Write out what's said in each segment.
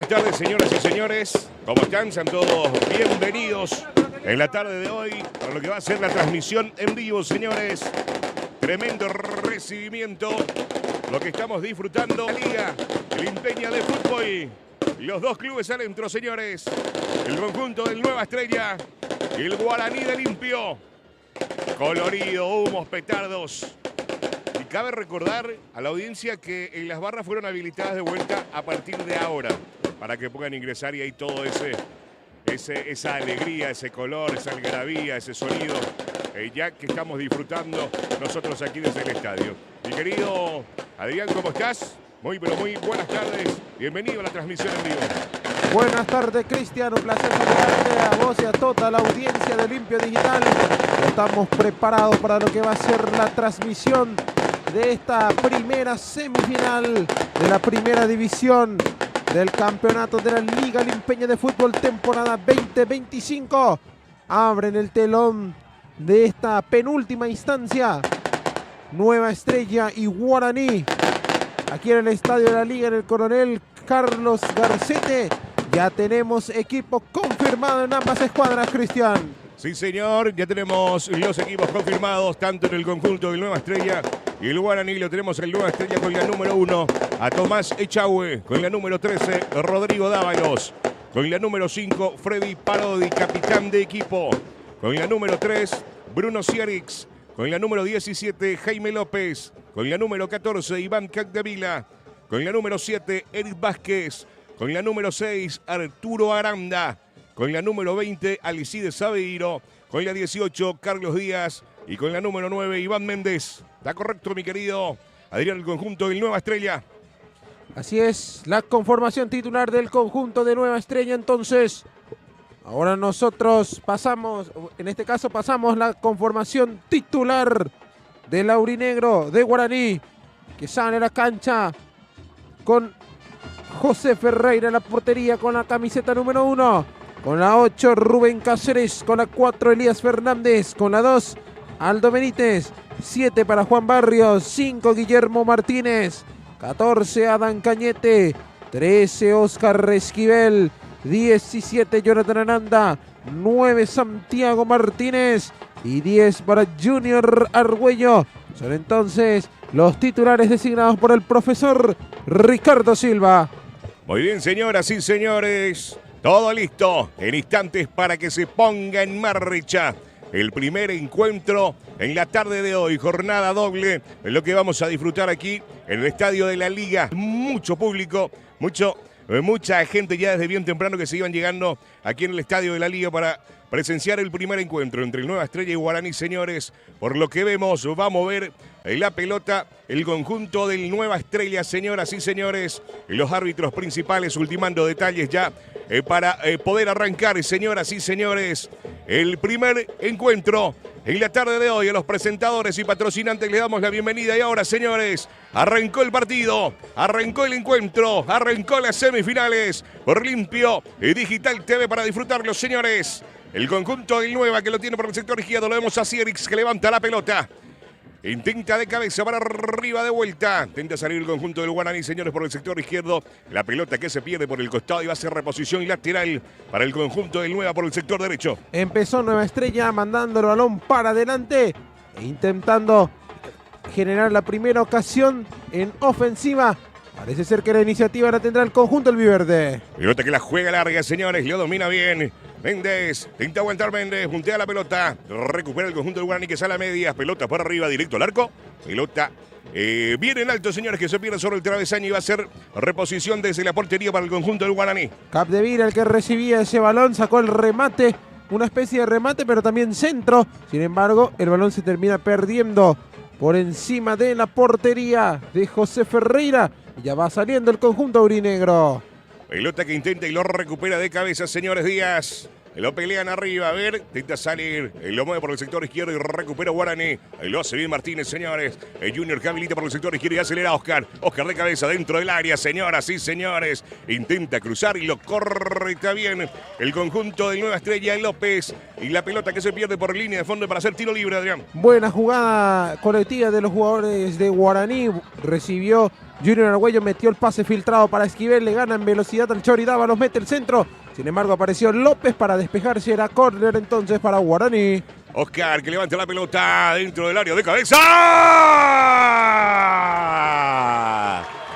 Buenas tardes, señoras y señores. ¿Cómo están? Sean todos bienvenidos en la tarde de hoy para lo que va a ser la transmisión en vivo, señores. Tremendo recibimiento. Lo que estamos disfrutando. La Liga, el Impeña de Fútbol. Los dos clubes adentro, señores. El conjunto del Nueva Estrella y el Guaraní de Limpio. Colorido, humos, petardos. Y cabe recordar a la audiencia que las barras fueron habilitadas de vuelta a partir de ahora, para que puedan ingresar y hay todo esa alegría, ese color, esa algarabía, ese sonido, ya que estamos disfrutando nosotros aquí desde el estadio. Mi querido Adrián, ¿cómo estás? Muy, pero muy buenas tardes. Bienvenido a la transmisión en vivo. Buenas tardes, Cristian. Un placer saludarte a vos y a toda la audiencia de Limpio Digital. Estamos preparados para lo que va a ser la transmisión de esta primera semifinal de la primera división del campeonato de la Liga Limpeña de Fútbol temporada 2025. Abren el telón de esta penúltima instancia Nueva Estrella y Guaraní. Aquí en el estadio de la Liga, en el Coronel Carlos Garcete, ya tenemos equipo confirmado en ambas escuadras, Cristian. Sí, señor, ya tenemos los equipos confirmados, tanto en el conjunto del Nueva Estrella y el Guaraní. Lo tenemos el Nueva Estrella con la número 1, a Tomás Echagüe, con la número 13, Rodrigo Dávalos, con la número 5, Freddy Parodi, capitán de equipo, con la número 3, Bruno Ciarix, con la número 17, Jaime López, con la número 14, Iván Capdevila, con la número 7, Eric Vázquez, con la número 6, Arturo Aranda, con la número 20, Alcides Sabeiro, con la 18, Carlos Díaz y con la número 9, Iván Méndez. ¿Está correcto, mi querido Adrián, el conjunto del Nueva Estrella? Así es, la conformación titular del conjunto de Nueva Estrella. Entonces, ahora nosotros pasamos, en este caso pasamos la conformación titular del aurinegro de Guaraní, que sale a la cancha con José Ferreira en la portería con la camiseta número 1. Con la 8, Rubén Cáceres. Con la 4, Elías Fernández. Con la 2, Aldo Benítez. 7 para Juan Barrios. 5, Guillermo Martínez. 14, Adán Cañete. 13, Oscar Esquivel. 17, Jonathan Aranda. 9, Santiago Martínez. Y 10 para Junior Argüello. Son entonces los titulares designados por el profesor Ricardo Silva. Muy bien, señoras y señores. Todo listo en instantes para que se ponga en marcha el primer encuentro en la tarde de hoy. Jornada doble en lo que vamos a disfrutar aquí en el estadio de la Liga. Mucho público, mucha gente ya desde bien temprano que se iban llegando aquí en el estadio de la Liga para presenciar el primer encuentro entre el Nueva Estrella y Guaraní, señores. Por lo que vemos, va a mover la pelota el conjunto del Nueva Estrella, señoras y señores. Y los árbitros principales ultimando detalles ya para poder arrancar, señoras y señores, el primer encuentro en la tarde de hoy. A los presentadores y patrocinantes le damos la bienvenida. Y ahora, señores, arrancó el partido, arrancó el encuentro, arrancó las semifinales por Limpio y Digital TV para disfrutarlos, señores. El conjunto del Nueva que lo tiene por el sector izquierdo. Lo vemos a Ciarix que levanta la pelota. Intenta de cabeza para arriba de vuelta. Intenta salir el conjunto del Guaraní, señores, por el sector izquierdo. La pelota que se pierde por el costado y va a ser reposición lateral para el conjunto del Nueva por el sector derecho. Empezó Nueva Estrella mandando el balón para adelante e intentando generar la primera ocasión en ofensiva. Parece ser que la iniciativa la tendrá el conjunto albiverde. Pelota que la juega larga, señores. Lo domina bien Méndez. Intenta aguantar Méndez. Puntea la pelota. Recupera el conjunto del Guaraní que sale a medias. Pelota por arriba, directo al arco. Pelota bien en alto, señores, que se pierde sobre el travesaño y va a ser reposición desde la portería para el conjunto del Guaraní. Capdevila, el que recibía ese balón, sacó el remate. Una especie de remate, pero también centro. Sin embargo, el balón se termina perdiendo por encima de la portería de José Ferreira. Y ya va saliendo el conjunto aurinegro. Pelota que intenta y lo recupera de cabeza, señores. Díaz. Lo pelean arriba, a ver, intenta salir, lo mueve por el sector izquierdo y recupera Guaraní. Lo hace bien Martínez, señores. El Junior que habilita por el sector izquierdo y acelera Oscar. Oscar de cabeza dentro del área, señoras y señores. Intenta cruzar y lo corta bien el conjunto de Nueva Estrella López. Y la pelota que se pierde por línea de fondo para hacer tiro libre, Adrián. Buena jugada colectiva de los jugadores de Guaraní. Recibió Junior Argüello metió el pase filtrado para Esquivel, le gana en velocidad al Chori Dávalos, mete el centro. Sin embargo, apareció López para despejarse, era córner entonces para Guaraní. Oscar que levanta la pelota dentro del área de cabeza.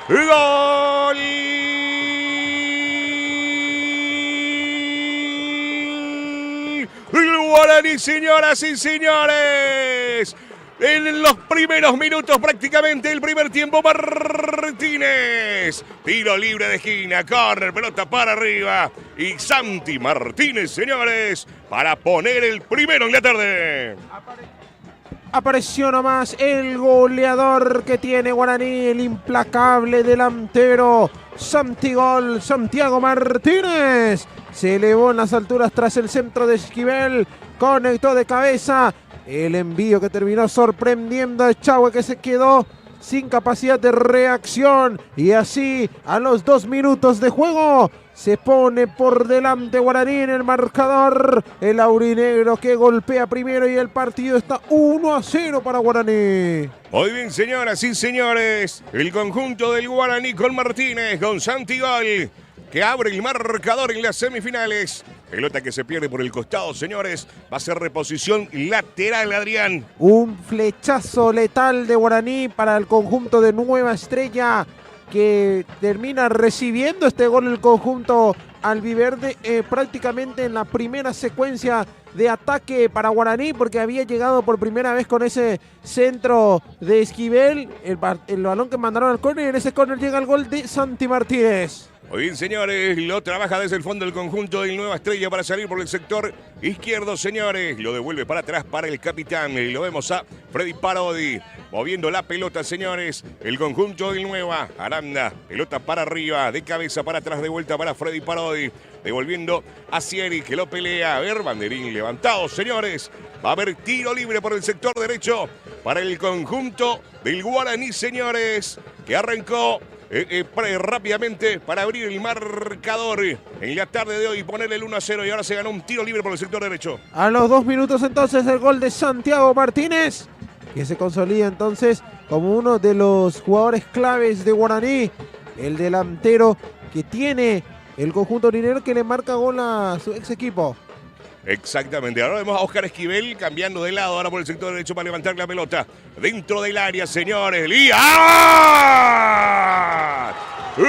¡Gol! El Guaraní, señoras y señores. En los primeros minutos prácticamente el primer tiempo, Martínez. Tiro libre de esquina, córner, pelota para arriba. Y Santi Martínez, señores, para poner el primero en la tarde. Apareció nomás el goleador que tiene Guaraní, el implacable delantero Santiago Martínez. Se elevó en las alturas tras el centro de Esquivel, conectó de cabeza. El envío que terminó sorprendiendo a Echagüe, que se quedó sin capacidad de reacción. Y así, a los 2 minutos de juego, se pone por delante Guaraní en el marcador. El aurinegro que golpea primero y el partido está 1-0 para Guaraní. Muy bien, señoras y señores. El conjunto del Guaraní con Martínez, con Santi Gol, que abre el marcador en las semifinales. Pelota que se pierde por el costado, señores. Va a ser reposición lateral, Adrián. Un flechazo letal de Guaraní para el conjunto de Nueva Estrella, que termina recibiendo este gol el conjunto albiverde prácticamente en la primera secuencia de ataque para Guaraní, porque había llegado por primera vez con ese centro de Esquivel, el balón que mandaron al córner, y en ese córner llega el gol de Santi Martínez. Muy bien, señores, lo trabaja desde el fondo el conjunto de Nueva Estrella para salir por el sector izquierdo, señores. Lo devuelve para atrás para el capitán. Y lo vemos a Freddy Parodi moviendo la pelota, señores. El conjunto de Nueva, Aranda, pelota para arriba, de cabeza para atrás, de vuelta para Freddy Parodi. Devolviendo a Sieri, que lo pelea. A ver, banderín levantado, señores. Va a haber tiro libre por el sector derecho para el conjunto del Guaraní, señores, que arrancó rápidamente para abrir el marcador en la tarde de hoy, ponerle el 1-0, y ahora se ganó un tiro libre por el sector derecho. A los 2 minutos entonces el gol de Santiago Martínez, que se consolida entonces como uno de los jugadores claves de Guaraní, el delantero que tiene el conjunto aurinegro, que le marca gol a su ex equipo. Exactamente, ahora vemos a Oscar Esquivel cambiando de lado ahora por el sector derecho para levantar la pelota dentro del área, señores. ¡Elías! ¡Gol!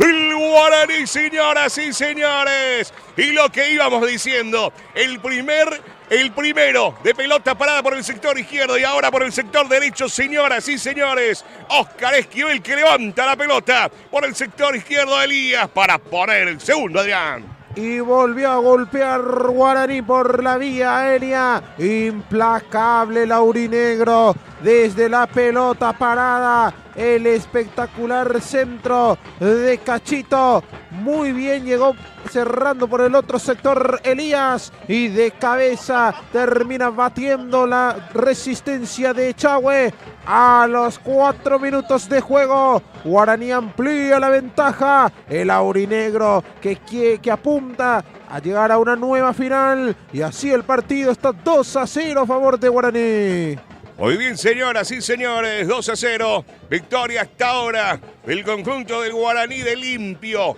El Guaraní, señoras y señores. Y lo que íbamos diciendo, el primero de pelota parada por el sector izquierdo y ahora por el sector derecho, señoras y señores. Oscar Esquivel, que levanta la pelota por el sector izquierdo de Elías para poner el segundo, Adrián. Y volvió a golpear Guaraní por la vía aérea. Implacable el aurinegro desde la pelota parada. El espectacular centro de Cachito. Muy bien, llegó cerrando por el otro sector Elías. Y de cabeza termina batiendo la resistencia de Echagüe. A los 4 minutos de juego, Guaraní amplía la ventaja. El aurinegro que apunta a llegar a una nueva final. Y así el partido está 2-0 a favor de Guaraní. Muy bien, señoras y señores, 2-0. Victoria hasta ahora del conjunto del Guaraní de limpio.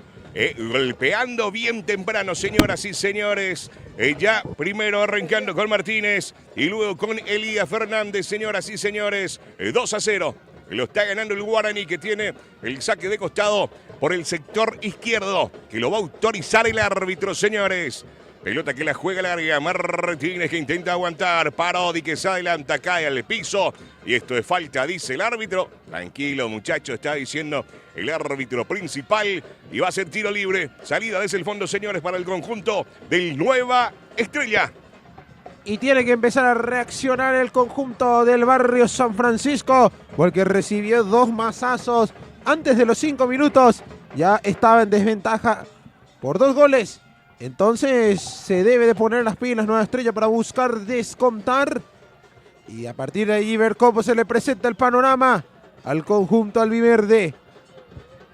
Golpeando bien temprano, señoras y señores. Ya primero arrancando con Martínez y luego con Elías Fernández, señoras y señores. 2-0. Lo está ganando el Guaraní, que tiene el saque de costado por el sector izquierdo, que lo va a autorizar el árbitro, señores. Pelota que la juega larga, Martínez que intenta aguantar, Parodi que se adelanta, cae al piso, y esto es falta, dice el árbitro. Tranquilo, muchacho, está diciendo el árbitro principal, y va a ser tiro libre, salida desde el fondo, señores, para el conjunto del Nueva Estrella. Y tiene que empezar a reaccionar el conjunto del barrio San Francisco, porque recibió 2 mazazos antes de los 5 minutos, ya estaba en desventaja por 2 goles. Entonces se debe de poner las pilas Nueva Estrella para buscar descontar. Y a partir de ahí ver cómo se le presenta el panorama al conjunto albiverde.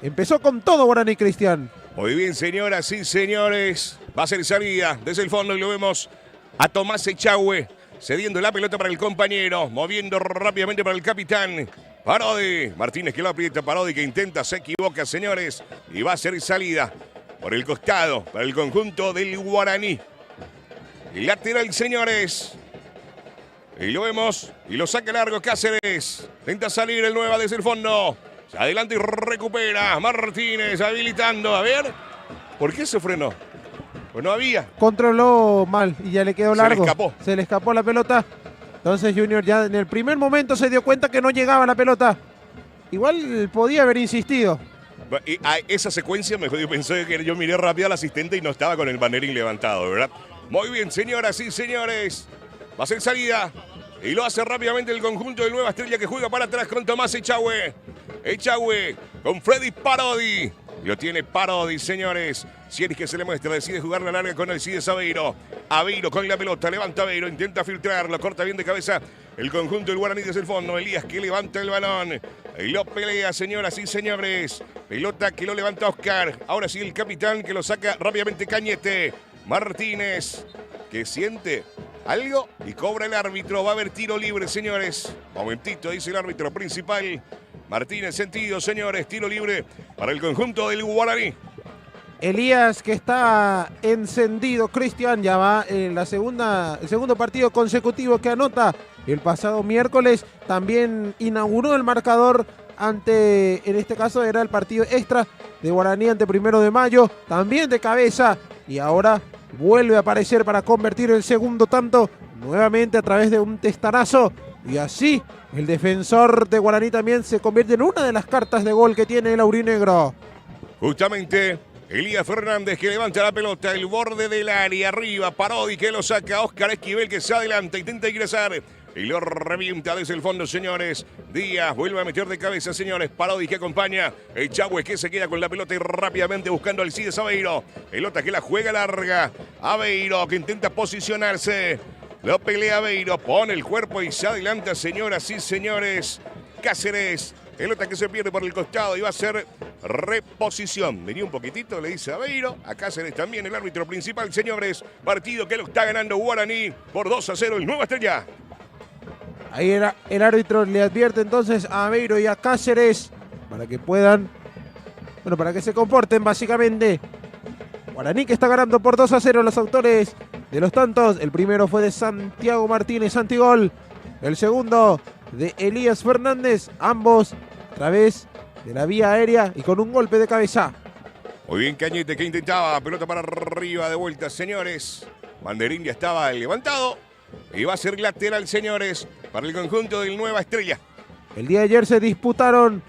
Empezó con todo Guaraní, Cristian. Muy bien, señoras y señores. Va a ser salida desde el fondo y lo vemos a Tomás Echagüe cediendo la pelota para el compañero, moviendo rápidamente para el capitán. Parodi, Martínez que lo aprieta, Parodi que intenta, se equivoca, señores, y va a ser salida por el costado para el conjunto del Guaraní. Lateral, señores. Y lo vemos, y lo saca largo Cáceres. Intenta salir el Nueva desde el fondo. Se adelanta y recupera. Martínez habilitando, a ver. ¿Por qué se frenó? Pues no había. Controló mal y ya le quedó largo. Se le escapó. Se le escapó la pelota. Entonces Junior ya en el primer momento se dio cuenta que no llegaba la pelota. Igual podía haber insistido. Y a esa secuencia me jodió, pensé que yo miré rápido al asistente y no estaba con el banderín levantado, ¿verdad? Muy bien, señoras y señores. Va a ser salida. Y lo hace rápidamente el conjunto de Nueva Estrella que juega para atrás con Tomás Echagüe. Echagüe con Freddy Parodi. Lo tiene Parodi, señores. Sieris que se le muestra, decide jugar la larga con Alcides Aveiro. Aveiro con la pelota, levanta Aveiro, intenta filtrarlo, corta bien de cabeza el conjunto del Guaraní desde el fondo. Elías que levanta el balón. Y lo pelea, señoras y señores. Pelota que lo levanta Oscar. Ahora sí el capitán que lo saca rápidamente Cañete. Martínez que siente algo y cobra el árbitro. Va a haber tiro libre, señores. Momentito, dice el árbitro principal. Martínez sentido, señores. Tiro libre para el conjunto del Guaraní. Elías que está encendido. Cristian ya va en el segundo partido consecutivo que anota. El pasado miércoles también inauguró el marcador ante, en este caso era el partido extra de Guaraní ante 1 de Mayo. También de cabeza y ahora vuelve a aparecer para convertir el segundo tanto nuevamente a través de un testarazo. Y así el defensor de Guaraní también se convierte en una de las cartas de gol que tiene el aurinegro. Justamente Elías Fernández que levanta la pelota, el borde del área, arriba, Parodi que lo saca, Oscar Esquivel que se adelanta, intenta ingresar y lo revienta desde el fondo, señores. Díaz vuelve a meter de cabeza, señores. Parodi que acompaña, Echagüe que se queda con la pelota y rápidamente buscando al Alcides Aveiro. Pelota que la juega larga, Aveiro que intenta posicionarse. Lo pelea Aveiro, pone el cuerpo y se adelanta, señoras y señores. Cáceres, pelota que se pierde por el costado y va a ser reposición. Venía un poquitito, le dice Aveiro. A Cáceres también el árbitro principal, señores. Partido que lo está ganando Guaraní por 2-0 el Nueva Estrella. Ahí era el árbitro, le advierte entonces a Aveiro y a Cáceres para que puedan, para que se comporten básicamente. Guaraní que está ganando por 2-0, los autores de los tantos. El primero fue de Santiago Martínez, antigol. El segundo de Elías Fernández, ambos a través de la vía aérea y con un golpe de cabeza. Muy bien Cañete que intentaba, pelota para arriba de vuelta, señores. Banderín ya estaba levantado y va a ser lateral, señores, para el conjunto del Nueva Estrella. El día de ayer se disputaron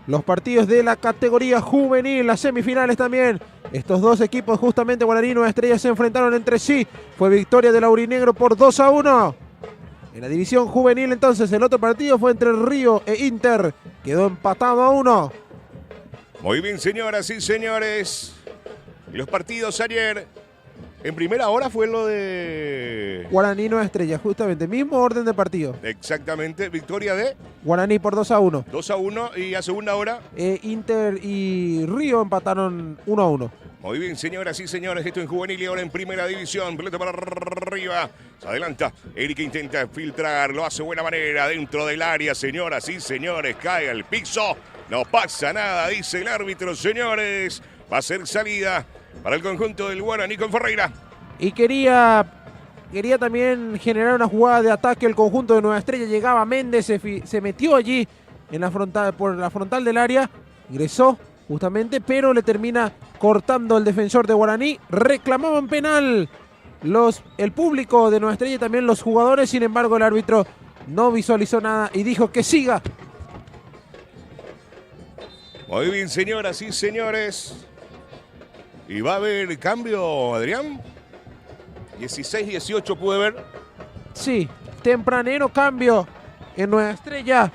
los partidos de la categoría juvenil, las semifinales también. Estos dos equipos, justamente Guaraní y Nueva Estrella, se enfrentaron entre sí. Fue victoria del aurinegro por 2-1. En la división juvenil, entonces, el otro partido fue entre Río e Inter. Quedó empatado a 1. Muy bien, señoras y señores. Los partidos ayer. En primera hora fue lo de Guaraní Nueva Estrella, justamente. Mismo orden de partido. Exactamente. Victoria de Guaraní por 2-1. 2-1 y a segunda hora. Inter y Río empataron 1-1. Muy bien, señoras y señores. Esto en juvenil y ahora en primera división. Pelota para arriba. Se adelanta. Erika intenta filtrar. Lo hace de buena manera. Dentro del área, señoras y señores. Cae al piso. No pasa nada, dice el árbitro, señores. Va a ser salida para el conjunto del Guaraní con Ferreira. Y quería también generar una jugada de ataque el conjunto de Nueva Estrella. Llegaba Méndez, se metió allí en la frontal, por la frontal del área. Ingresó justamente, pero le termina cortando el defensor de Guaraní. Reclamaban penal el público de Nueva Estrella y también los jugadores. Sin embargo, el árbitro no visualizó nada y dijo que siga. Muy bien, señoras y señores. Y va a haber cambio, Adrián. 16-18 pude ver. Sí, tempranero cambio en Nueva Estrella.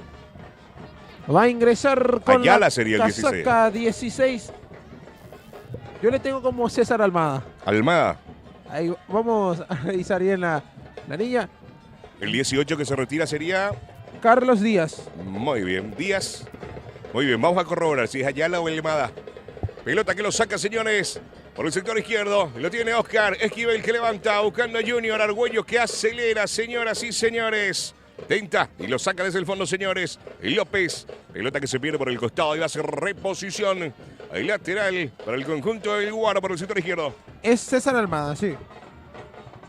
Va a ingresar con Ayala sería el casaca 16. Yo le tengo como César Almada. Almada. Ahí vamos a revisar bien la niña. El 18 que se retira sería Carlos Díaz. Muy bien, Díaz. Muy bien, vamos a corroborar si es Ayala o Almada. Pelota que lo saca, señores. Por el sector izquierdo, lo tiene Oscar. Esquivel que levanta, buscando a Junior. Argüello que acelera, señoras y señores. Tenta y lo saca desde el fondo, señores. López, pelota que se pierde por el costado y va a hacer reposición. El lateral para el conjunto del Guaro por el sector izquierdo. Es César Almada, sí.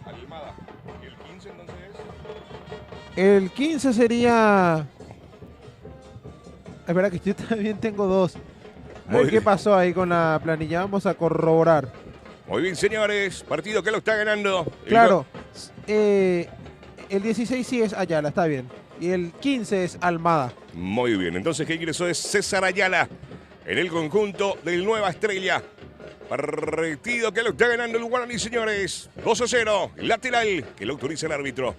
Almada. ¿Y el 15 entonces es? El 15 sería... Es verdad que yo también tengo dos. A ver qué pasó ahí con la planilla. Vamos a corroborar. Muy bien, señores. Partido que lo está ganando. Claro. El 16 sí es Ayala, está bien. Y el 15 es Almada. Muy bien. Entonces, ¿qué ingresó? Es César Ayala en el conjunto del Nueva Estrella. Partido que lo está ganando el Guaraní, señores. 2-0. Lateral que lo autoriza el árbitro.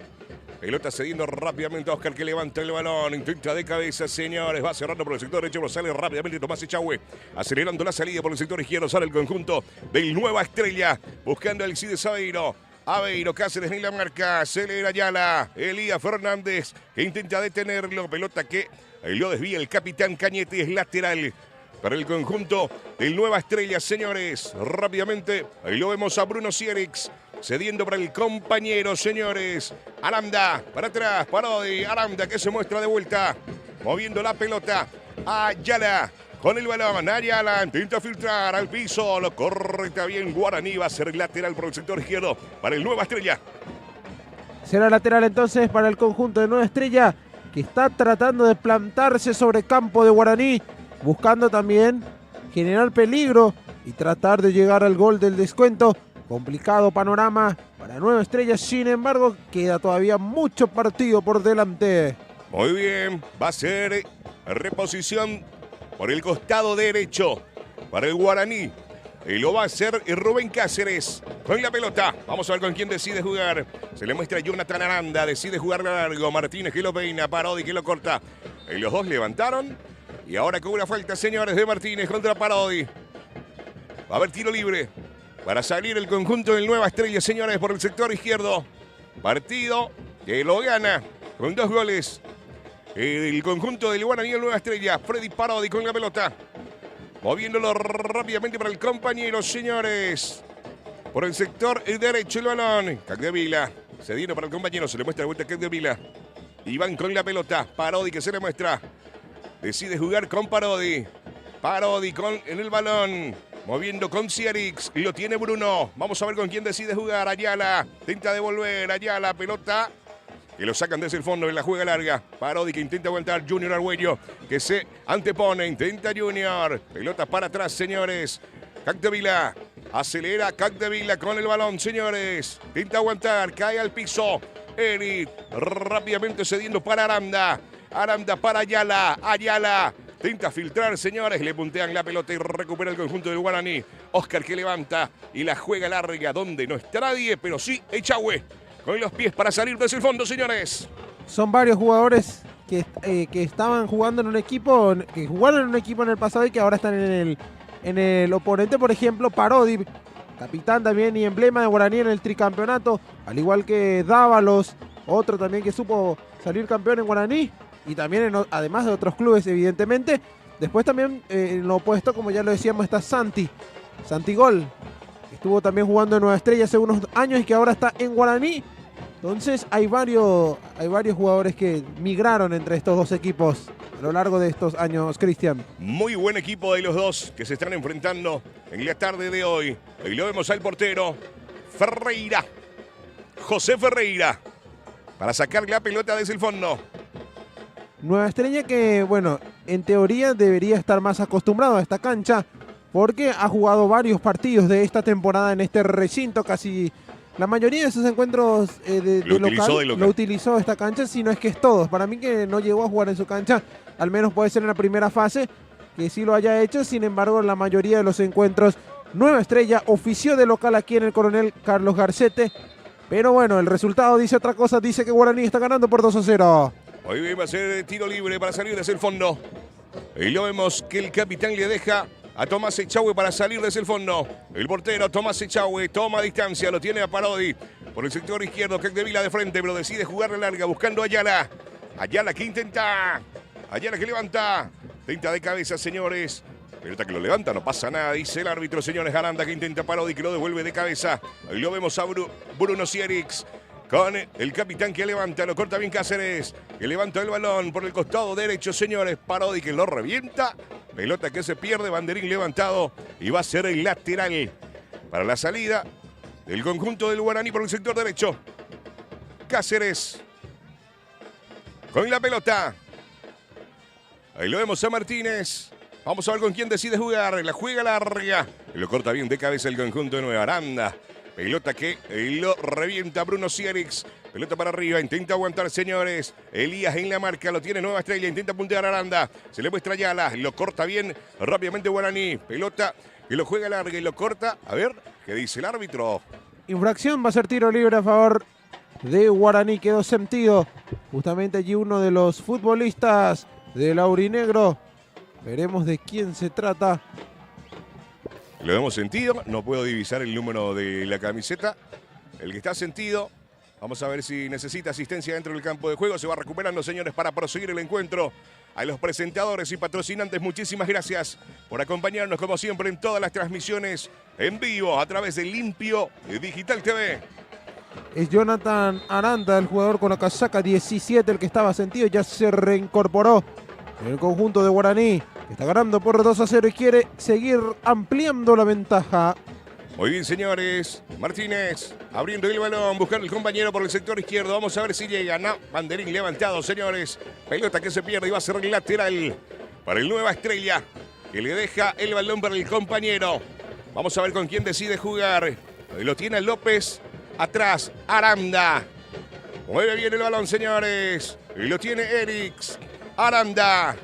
Pelota cediendo rápidamente a Oscar que levanta el balón. Intenta de cabeza, señores. Va cerrando por el sector derecho, pero sale rápidamente Tomás Echagüe. Acelerando la salida por el sector izquierdo. Sale el conjunto del Nueva Estrella. Buscando a Alcides Aveiro. Aveiro, Cáceres en la marca. Acelera Ayala. Elías Fernández que intenta detenerlo. Pelota que lo desvía el capitán Cañete. Es lateral para el conjunto del Nueva Estrella, señores. Rápidamente, ahí lo vemos a Bruno Sierix. Cediendo para el compañero, señores. Aranda, para atrás, Parodi. Aranda que se muestra de vuelta. Moviendo la pelota. Ayala con el balón. Ayala intenta filtrar al piso. Lo corta bien Guaraní. Va a ser lateral por el sector izquierdo para el Nueva Estrella. Será lateral entonces para el conjunto de Nueva Estrella, que está tratando de plantarse sobre campo de Guaraní, buscando también generar peligro y tratar de llegar al gol del descuento. Complicado panorama para Nueva Estrella, sin embargo, queda todavía mucho partido por delante. Muy bien, va a ser reposición por el costado derecho para el Guaraní. Y lo va a hacer Rubén Cáceres con la pelota. Vamos a ver con quién decide jugar. Se le muestra Jonathan Aranda, decide jugar largo. Martínez que lo peina, Parodi que lo corta. Y los dos levantaron. Y ahora con una falta, señores, de Martínez contra Parodi. Va a haber tiro libre para salir el conjunto del Nueva Estrella, señores, por el sector izquierdo. Partido que lo gana con 2 goles. El conjunto del Guaraní, el Nueva Estrella. Freddy Parodi con la pelota. Moviéndolo rápidamente para el compañero, señores. Por el sector derecho el balón. Capdevila. Cediendo para el compañero. Se le muestra de vuelta a Capdevila. Iván con la pelota. Parodi que se le muestra. Decide jugar con Parodi. Parodi en el balón. Moviendo con Sierix. Lo tiene Bruno. Vamos a ver con quién decide jugar. Ayala. Intenta devolver. Ayala. Pelota. Que lo sacan desde el fondo en la juega larga. Parodi que intenta aguantar. Junior Argüello que se antepone. Intenta Junior. Pelota para atrás, señores. Capdevila. Acelera Capdevila con el balón, señores. Intenta aguantar. Cae al piso. Eric. Rápidamente cediendo para Aranda. Aranda para Ayala. Ayala. Intenta filtrar, señores. Le puntean la pelota y recupera el conjunto del Guaraní. Oscar que levanta y la juega larga donde no está nadie, pero sí Echagüe. Con los pies para salir desde el fondo, señores. Son varios jugadores que estaban jugando en un equipo, que jugaron en un equipo en el pasado y que ahora están en el oponente. Por ejemplo, Parodi, capitán también y emblema de Guaraní en el tricampeonato, al igual que Dávalos, otro también que supo salir campeón en Guaraní y también además de otros clubes, evidentemente. Después también en lo opuesto, como ya lo decíamos, está Santi Gol. Estuvo también jugando en Nueva Estrella hace unos años y que ahora está en Guaraní. Entonces hay varios jugadores que migraron entre estos dos equipos a lo largo de estos años, Cristian. Muy buen equipo de los dos que se están enfrentando en la tarde de hoy. Ahí lo vemos al portero Ferreira. José Ferreira. Para sacar la pelota desde el fondo. Nueva Estrella que, bueno, en teoría debería estar más acostumbrado a esta cancha porque ha jugado varios partidos de esta temporada en este recinto. Casi la mayoría de sus encuentros de local lo utilizó esta cancha, si no es que es todos. Para mí que no llegó a jugar en su cancha, al menos puede ser en la primera fase, que sí lo haya hecho. Sin embargo, la mayoría de los encuentros, Nueva Estrella ofició de local aquí en el Coronel Carlos Garcete. Pero bueno, el resultado dice otra cosa, dice que Guaraní está ganando por 2-0. Hoy va a ser tiro libre para salir desde el fondo. Y lo vemos que el capitán le deja a Tomás Echagüe para salir desde el fondo. El portero Tomás Echagüe toma distancia, lo tiene a Parodi. Por el sector izquierdo, Capdevila de frente, pero decide jugar la larga buscando a Ayala. Ayala que intenta. Ayala que levanta. Intenta de cabeza, señores. Pelota que lo levanta, no pasa nada, dice el árbitro, señores. Aranda que intenta Parodi, que lo devuelve de cabeza. Ahí lo vemos a Bruno Sierix con el capitán que levanta, lo corta bien Cáceres, que levanta el balón por el costado derecho, señores. Parodi que lo revienta. Pelota que se pierde, banderín levantado y va a ser el lateral para la salida del conjunto del Guaraní por el sector derecho. Cáceres con la pelota. Ahí lo vemos a Martínez. Vamos a ver con quién decide jugar. La juega larga. Lo corta bien de cabeza el conjunto de Nueva Aranda. Pelota que lo revienta Bruno Sierix. Pelota para arriba. Intenta aguantar, señores. Elías en la marca. Lo tiene Nueva Estrella. Intenta puntear a Aranda. Se le muestra Ayala. Lo corta bien rápidamente Guaraní. Pelota que lo juega larga y lo corta. A ver, ¿qué dice el árbitro? Infracción, va a ser tiro libre a favor de Guaraní. Quedó sentido justamente allí uno de los futbolistas del aurinegro. Veremos de quién se trata. Lo hemos sentido. No puedo divisar el número de la camiseta. El que está sentido. Vamos a ver si necesita asistencia dentro del campo de juego. Se va recuperando, señores, para proseguir el encuentro. A los presentadores y patrocinantes, muchísimas gracias por acompañarnos, como siempre, en todas las transmisiones en vivo a través de Limpio Digital TV. Es Jonathan Aranda, el jugador con la casaca 17, el que estaba sentido. Ya se reincorporó en el conjunto de Guaraní. Está ganando por 2-0 y quiere seguir ampliando la ventaja. Muy bien, señores. Martínez abriendo el balón, buscando el compañero por el sector izquierdo. Vamos a ver si llega. No, banderín levantado, señores. Pelota que se pierde y va a ser el lateral para el Nueva Estrella, que le deja el balón para el compañero. Vamos a ver con quién decide jugar. Ahí lo tiene López. Atrás, Aranda. Mueve bien el balón, señores. Y lo tiene Erix. Aranda.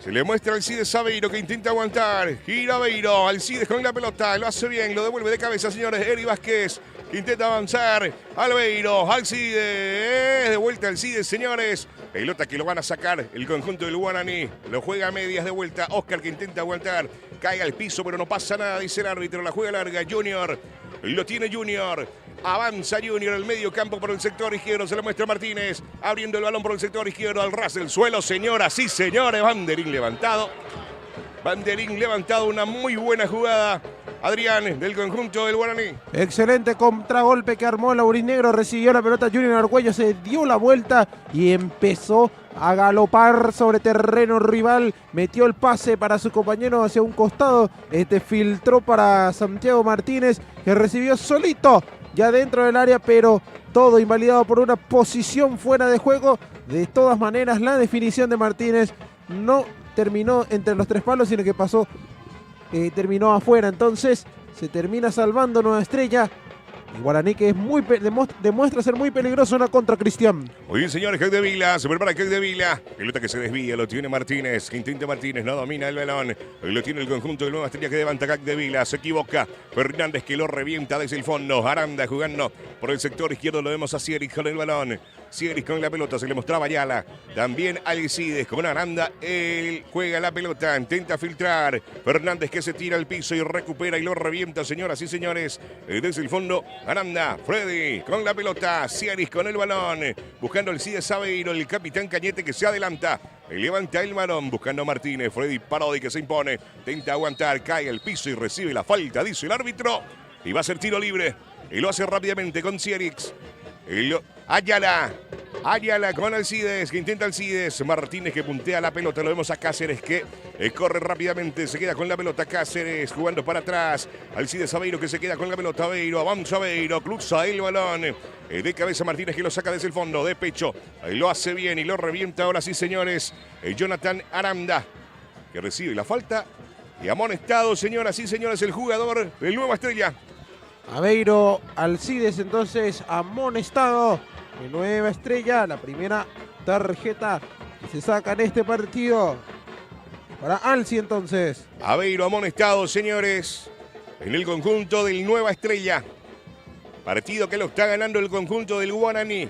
Se le muestra Alcides Aveiro, que intenta aguantar. Gira Aveiro. Alcides con la pelota. Lo hace bien. Lo devuelve de cabeza, señores. Eri Vázquez. Intenta avanzar. Alveiro. Alcides. De vuelta Alcides, señores. Pelota que lo van a sacar el conjunto del Guaraní. Lo juega a medias de vuelta. Oscar que intenta aguantar. Cae al piso, pero no pasa nada, dice el árbitro. La juega larga. Junior. Lo tiene Junior. Avanza Junior al medio campo por el sector izquierdo. Se lo muestra Martínez. Abriendo el balón por el sector izquierdo. Al ras del suelo, señoras y señores. Banderín levantado. Banderín levantado. Una muy buena jugada, Adrián, del conjunto del Guaraní. Excelente contragolpe que armó el aurinegro. Recibió la pelota Junior Argüello. Se dio la vuelta y empezó a galopar sobre terreno rival. Metió el pase para su compañero hacia un costado. Filtró para Santiago Martínez, que recibió solito ya dentro del área, pero todo invalidado por una posición fuera de juego. De todas maneras, la definición de Martínez no terminó entre los tres palos, sino que pasó, terminó afuera. Entonces se termina salvando Nueva Estrella. El Guaraní, que es demuestra ser muy peligroso en la contra, Cristian. Muy bien, señores, Jack de Vila, se prepara Jack de Vila. Pelota que se desvía, lo tiene Martínez, que intenta Martínez, no domina el balón. Lo tiene el conjunto de Nueva Estrella, que levanta Jack de Vila, se equivoca. Fernández que lo revienta desde el fondo. Aranda jugando por el sector izquierdo, lo vemos a Sierix con el balón. Sierix con la pelota, se le mostraba Ayala. También Alcides con Aranda, él juega la pelota, intenta filtrar. Fernández que se tira al piso y recupera y lo revienta, señoras y señores. Desde el fondo, Aranda, Freddy con la pelota, Sierix con el balón, buscando Alcides Aveiro, el capitán Cañete que se adelanta, levanta el balón, buscando a Martínez, Freddy Parodi que se impone, intenta aguantar, cae al piso y recibe la falta, dice el árbitro, y va a ser tiro libre, y lo hace rápidamente con Sierix. Ayala con Alcides, que intenta Alcides. Martínez que puntea la pelota. Lo vemos a Cáceres que corre rápidamente. Se queda con la pelota Cáceres jugando para atrás. Alcides Aveiro que se queda con la pelota. Aveiro, avanza Aveiro, cruza el balón. De cabeza Martínez que lo saca desde el fondo, de pecho. Lo hace bien y lo revienta. Ahora sí, señores. Jonathan Aranda, que recibe la falta. Y amonestado, señoras y señores, el jugador del Nueva Estrella. Aveiro, Alcides entonces amonestado. De Nueva Estrella, la primera tarjeta que se saca en este partido. Para Alci entonces. Aveiro amonestado, señores, en el conjunto del Nueva Estrella. Partido que lo está ganando el conjunto del Guaraní.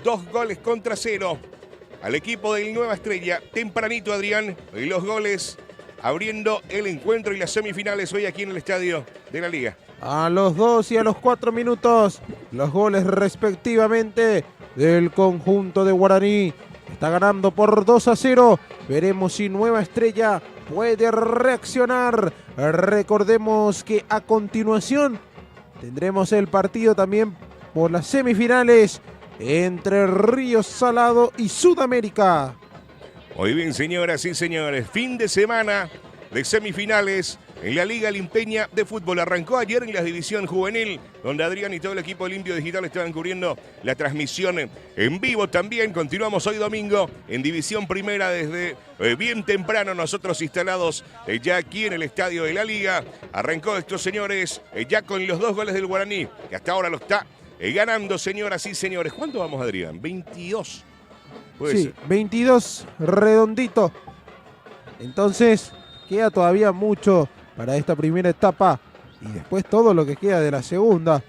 2-0 al equipo del Nueva Estrella. Tempranito, Adrián, y los goles abriendo el encuentro y las semifinales hoy aquí en el estadio de la Liga. A los 2 y a los 4 minutos, los goles respectivamente del conjunto de Guaraní. está ganando por 2-0. Veremos si Nueva Estrella puede reaccionar. Recordemos que a continuación tendremos el partido también por las semifinales entre Río Salado y Sudamérica. Muy bien, señoras y señores, fin de semana de semifinales en la Liga Limpeña de Fútbol. Arrancó ayer en la división juvenil, donde Adrián y todo el equipo de Limpio Digital estaban cubriendo la transmisión en vivo también. Continuamos hoy domingo en división primera desde bien temprano, nosotros instalados ya aquí en el estadio de la Liga. Arrancó estos señores ya con los 2 goles del Guaraní, que hasta ahora lo está ganando, señoras y señores. ¿Cuánto vamos, Adrián? 22. Sí, ser 22 redondito. Entonces queda todavía mucho para esta primera etapa y después todo lo que queda de la segunda.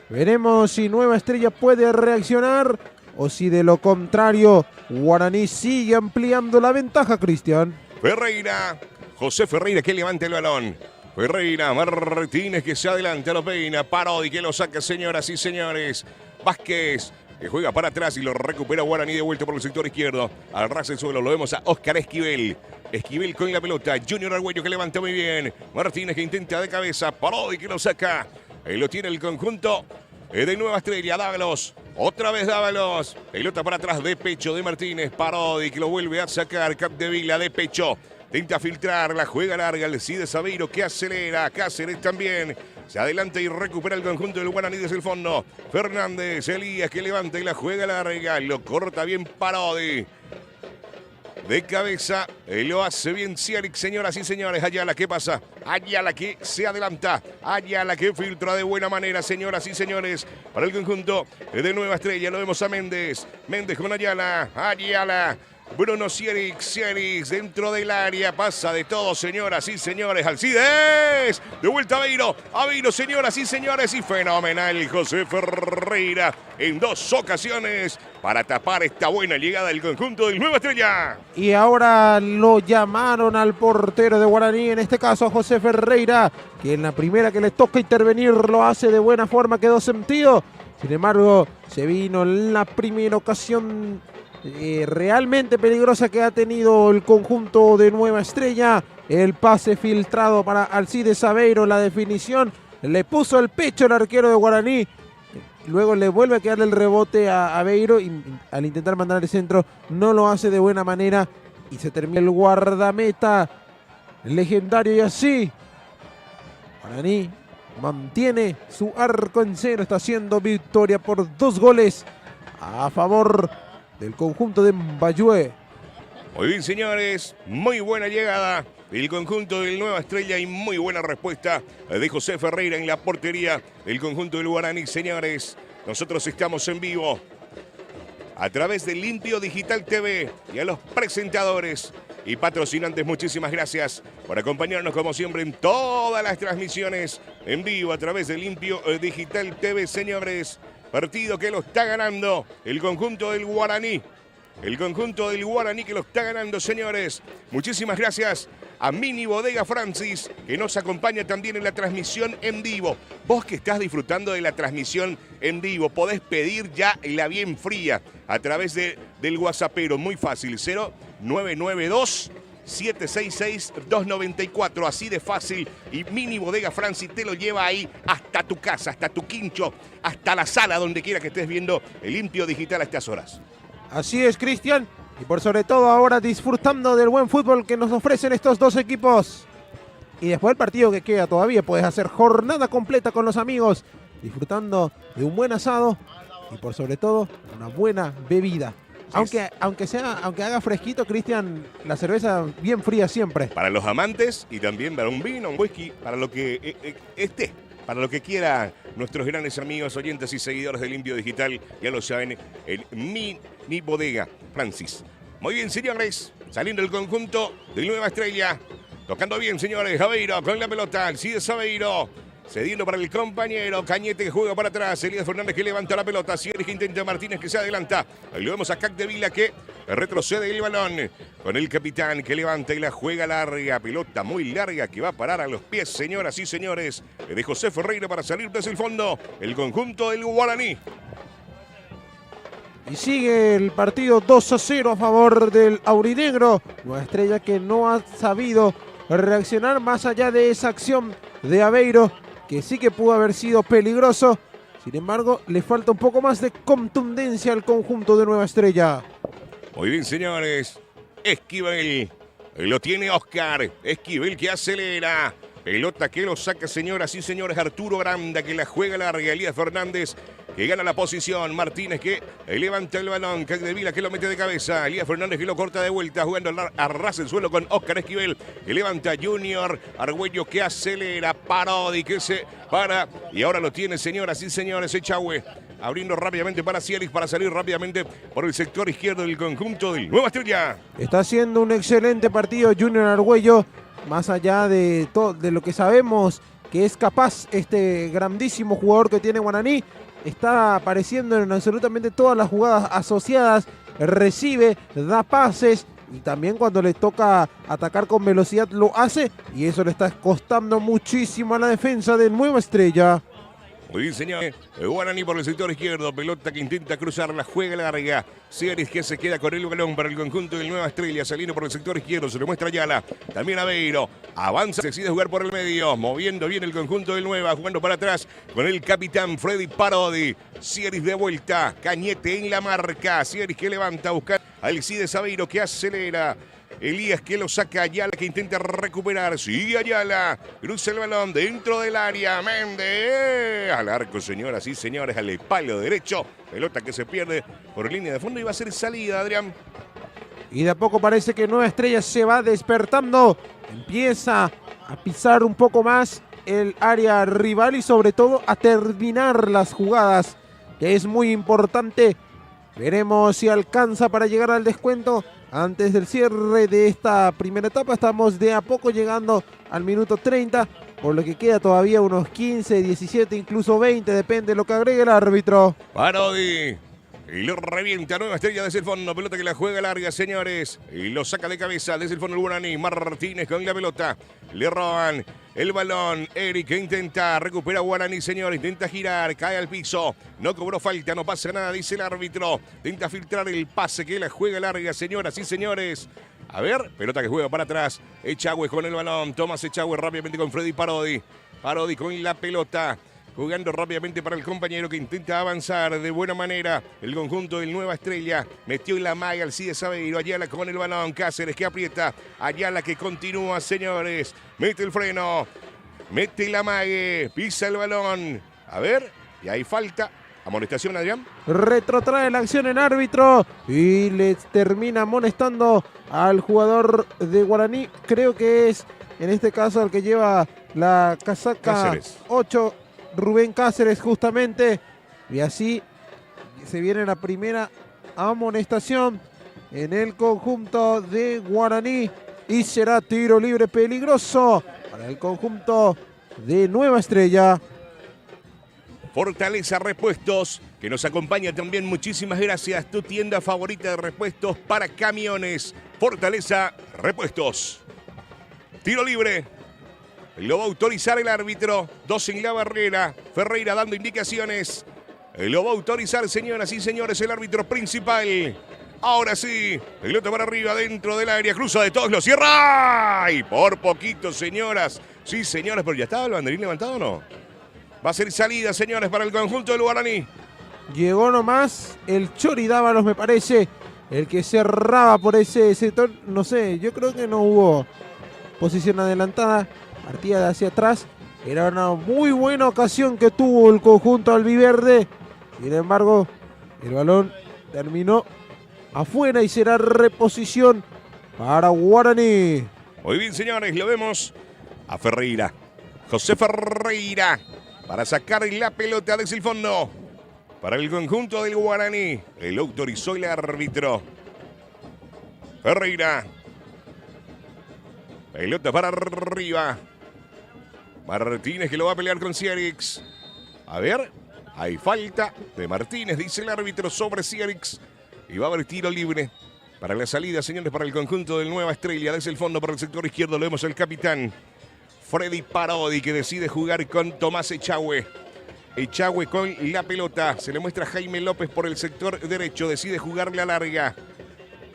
Veremos si Nueva Estrella puede reaccionar o si de lo contrario Guaraní sigue ampliando la ventaja, Cristian. Ferreira, José Ferreira que levanta el balón. Ferreira, Martínez que se adelanta, lo peina, Parodi que lo saca, señoras y señores. Vázquez que juega para atrás y lo recupera Guaraní de vuelta por el sector izquierdo. Al ras del suelo lo vemos a Óscar Esquivel. Esquivel con la pelota, Junior Argüello que levanta muy bien. Martínez que intenta de cabeza, Parodi que lo saca. Ahí lo tiene el conjunto de Nueva Estrella, Dávalos. Otra vez Dávalos. Pelota para atrás de pecho de Martínez, Parodi que lo vuelve a sacar. Capdevila de pecho. Intenta filtrar, la juega larga, el Cide Sabeiro que acelera, Cáceres también. Se adelanta y recupera el conjunto del Guaraní desde el fondo. Fernández, Elías que levanta y la juega larga. Lo corta bien Parodi. De cabeza, lo hace bien Ciaric, señoras y señores. Ayala, ¿qué pasa? Ayala que se adelanta. Ayala que filtra de buena manera, señoras y señores. Para el conjunto de Nueva Estrella lo vemos a Méndez. Méndez con Ayala. Ayala. Bruno Ciaric dentro del área, pasa de todo, señoras y señores. Alcides, de vuelta a Aveiro, señoras y señores, y fenomenal José Ferreira en 2 ocasiones para tapar esta buena llegada del conjunto del Nueva Estrella. Y ahora lo llamaron al portero de Guaraní, en este caso a José Ferreira, que en la primera que le toca intervenir lo hace de buena forma, quedó sentido. Sin embargo, se vino en la primera ocasión realmente peligrosa que ha tenido el conjunto de Nueva Estrella. El pase filtrado para Alcides Aveiro, la definición, le puso el pecho el arquero de Guaraní. Luego le vuelve a quedar el rebote a Aveiro y al intentar mandar el centro no lo hace de buena manera y se termina el guardameta legendario. Y así Guaraní mantiene su arco en cero, está haciendo victoria por 2 goles a favor del conjunto de Mbayue. Muy bien, señores, muy buena llegada del conjunto del Nueva Estrella y muy buena respuesta de José Ferreira en la portería del conjunto del Guaraní. Señores, nosotros estamos en vivo a través de Limpio Digital TV y a los presentadores y patrocinantes, muchísimas gracias por acompañarnos como siempre en todas las transmisiones en vivo a través de Limpio Digital TV, señores. Partido que lo está ganando el conjunto del Guaraní. El conjunto del Guaraní que lo está ganando, señores. Muchísimas gracias a Mini Bodega Francis, que nos acompaña también en la transmisión en vivo. Vos que estás disfrutando de la transmisión en vivo, podés pedir ya la bien fría a través del WhatsAppero. Muy fácil, 0992 766-294, así de fácil. Y Mini Bodega Francis te lo lleva ahí hasta tu casa, hasta tu quincho, hasta la sala, donde quiera que estés viendo el Limpio Digital a estas horas. Así es, Cristian, y por sobre todo ahora disfrutando del buen fútbol que nos ofrecen estos 2 equipos. Y después del partido que queda todavía puedes hacer jornada completa con los amigos, disfrutando de un buen asado y por sobre todo una buena bebida. Aunque haga fresquito, Cristian, la cerveza bien fría siempre. Para los amantes y también para un vino, un whisky, para lo que esté, para lo que quiera nuestros grandes amigos, oyentes y seguidores de Limpio Digital, ya lo saben, el Mini Bodega Francis. Muy bien, señores, saliendo el conjunto de Nueva Estrella, tocando bien, señores, Aveiro con la pelota, Alcides Aveiro. Cediendo para el compañero, Cañete que juega para atrás, Elías Fernández que levanta la pelota, Ciaric que intenta, Martínez que se adelanta. Ahí lo vemos a Capdevila que retrocede el balón con el capitán que levanta y la juega larga, pelota muy larga que va a parar a los pies, señoras y señores, de José Ferreira para salir desde el fondo, el conjunto del Guaraní. Y sigue el partido 2-0 a favor del aurinegro. Nueva Estrella que no ha sabido reaccionar más allá de esa acción de Aveiro, que sí que pudo haber sido peligroso. Sin embargo, le falta un poco más de contundencia al conjunto de Nueva Estrella. Muy bien, señores. Esquivel. Lo tiene Oscar. Esquivel que acelera. Pelota que lo saca, señoras y señores. Arturo Granda que la juega larga. Elías Fernández que gana la posición. Martínez que levanta el balón. Capdevila que lo mete de cabeza. Elías Fernández que lo corta de vuelta. Jugando a ras el suelo con Oscar Esquivel. Que levanta Junior. Argüello que acelera. Parodi que se para. Y ahora lo tiene, señoras y señores. Echagüe. Abriendo rápidamente para Cielix para salir rápidamente por el sector izquierdo del conjunto del Nueva Estrella. Está haciendo un excelente partido Junior Argüello. Más allá de lo que sabemos que es capaz este grandísimo jugador que tiene Guaraní, está apareciendo en absolutamente todas las jugadas asociadas, recibe, da pases y también cuando le toca atacar con velocidad lo hace, y eso le está costando muchísimo a la defensa de Nueva Estrella. Muy bien, señor. Guaraní por el sector izquierdo. Pelota que intenta cruzar, la juega larga. Cielix que se queda con el balón para el conjunto del Nueva Estrella. Saliendo por el sector izquierdo. Se lo muestra Ayala. También Aveiro. Avanza. Decide jugar por el medio. Moviendo bien el conjunto del Nueva. Jugando para atrás con el capitán Freddy Parodi. Cielix de vuelta. Cañete en la marca. Cielix que levanta. Buscar a Alcides Aveiro que acelera. Elías que lo saca, Ayala que intenta recuperar, sigue Ayala, cruza el balón dentro del área, Méndez, al arco, señoras y señores, al palo derecho, pelota que se pierde por línea de fondo y va a ser salida, Adrián. Y de a poco parece que Nueva Estrella se va despertando, empieza a pisar un poco más el área rival y sobre todo a terminar las jugadas, que es muy importante. Veremos si alcanza para llegar al descuento antes del cierre de esta primera etapa. Estamos de a poco llegando al minuto 30, por lo que queda todavía unos 15, 17, incluso 20, depende de lo que agregue el árbitro. Parodi. Y lo revienta Nueva Estrella desde el fondo. Pelota que la juega larga, señores. Y lo saca de cabeza desde el fondo el Guaraní. Martínez con la pelota. Le roban el balón. Eric que intenta recuperar Guaraní, señor. Intenta girar. Cae al piso. No cobró falta. No pasa nada, dice el árbitro. Intenta filtrar el pase que la juega larga, señoras y señores. A ver, pelota que juega para atrás. Echagüe con el balón. Tomás Echagüe rápidamente con Freddy Parodi. Parodi con la pelota. Jugando rápidamente para el compañero que intenta avanzar de buena manera. El conjunto del Nueva Estrella metió en la malla Alcides Aveiro. Ayala con el balón. Cáceres que aprieta. Ayala que continúa, señores. Mete el freno. Mete la mague. Pisa el balón. A ver. Y hay falta. Amonestación, Adrián. Retrotrae la acción el árbitro. Y le termina amonestando al jugador de Guaraní. Creo que es, en este caso, el que lleva la casaca Cáceres. 8. Rubén Cáceres justamente, y así se viene la primera amonestación en el conjunto de Guaraní y será tiro libre peligroso para el conjunto de Nueva Estrella. Fortaleza Repuestos, que nos acompaña también. Muchísimas gracias. Tu tienda favorita de repuestos para camiones. Fortaleza Repuestos. Tiro libre. Lo va a autorizar el árbitro. 2 en la barrera. Ferreira dando indicaciones. Lo va a autorizar, señoras y señores, el árbitro principal. Ahora sí. Pelota para arriba, dentro del área. Cruza de todos, lo cierra. Y por poquito, señoras. Sí, señores, pero ya estaba el banderín levantado, ¿o no? Va a ser salida, señores, para el conjunto del Guaraní. Llegó nomás el Chori Dávalos, me parece. El que cerraba por ese sector. No sé, yo creo que no hubo posición adelantada. Partida de hacia atrás. Era una muy buena ocasión que tuvo el conjunto albiverde. Sin embargo, el balón terminó afuera y será reposición para Guaraní. Muy bien, señores, lo vemos a Ferreira. José Ferreira para sacar la pelota desde el fondo. Para el conjunto del Guaraní. El autorizó el árbitro. Ferreira. Pelota para arriba. Martínez que lo va a pelear con Cielix. A ver, hay falta de Martínez, dice el árbitro sobre Cielix. Y va a haber tiro libre para la salida, señores, para el conjunto del Nueva Estrella. Desde el fondo por el sector izquierdo lo vemos al capitán Freddy Parodi, que decide jugar con Tomás Echagüe. Echagüe con la pelota. Se le muestra a Jaime López por el sector derecho. Decide jugarle a larga.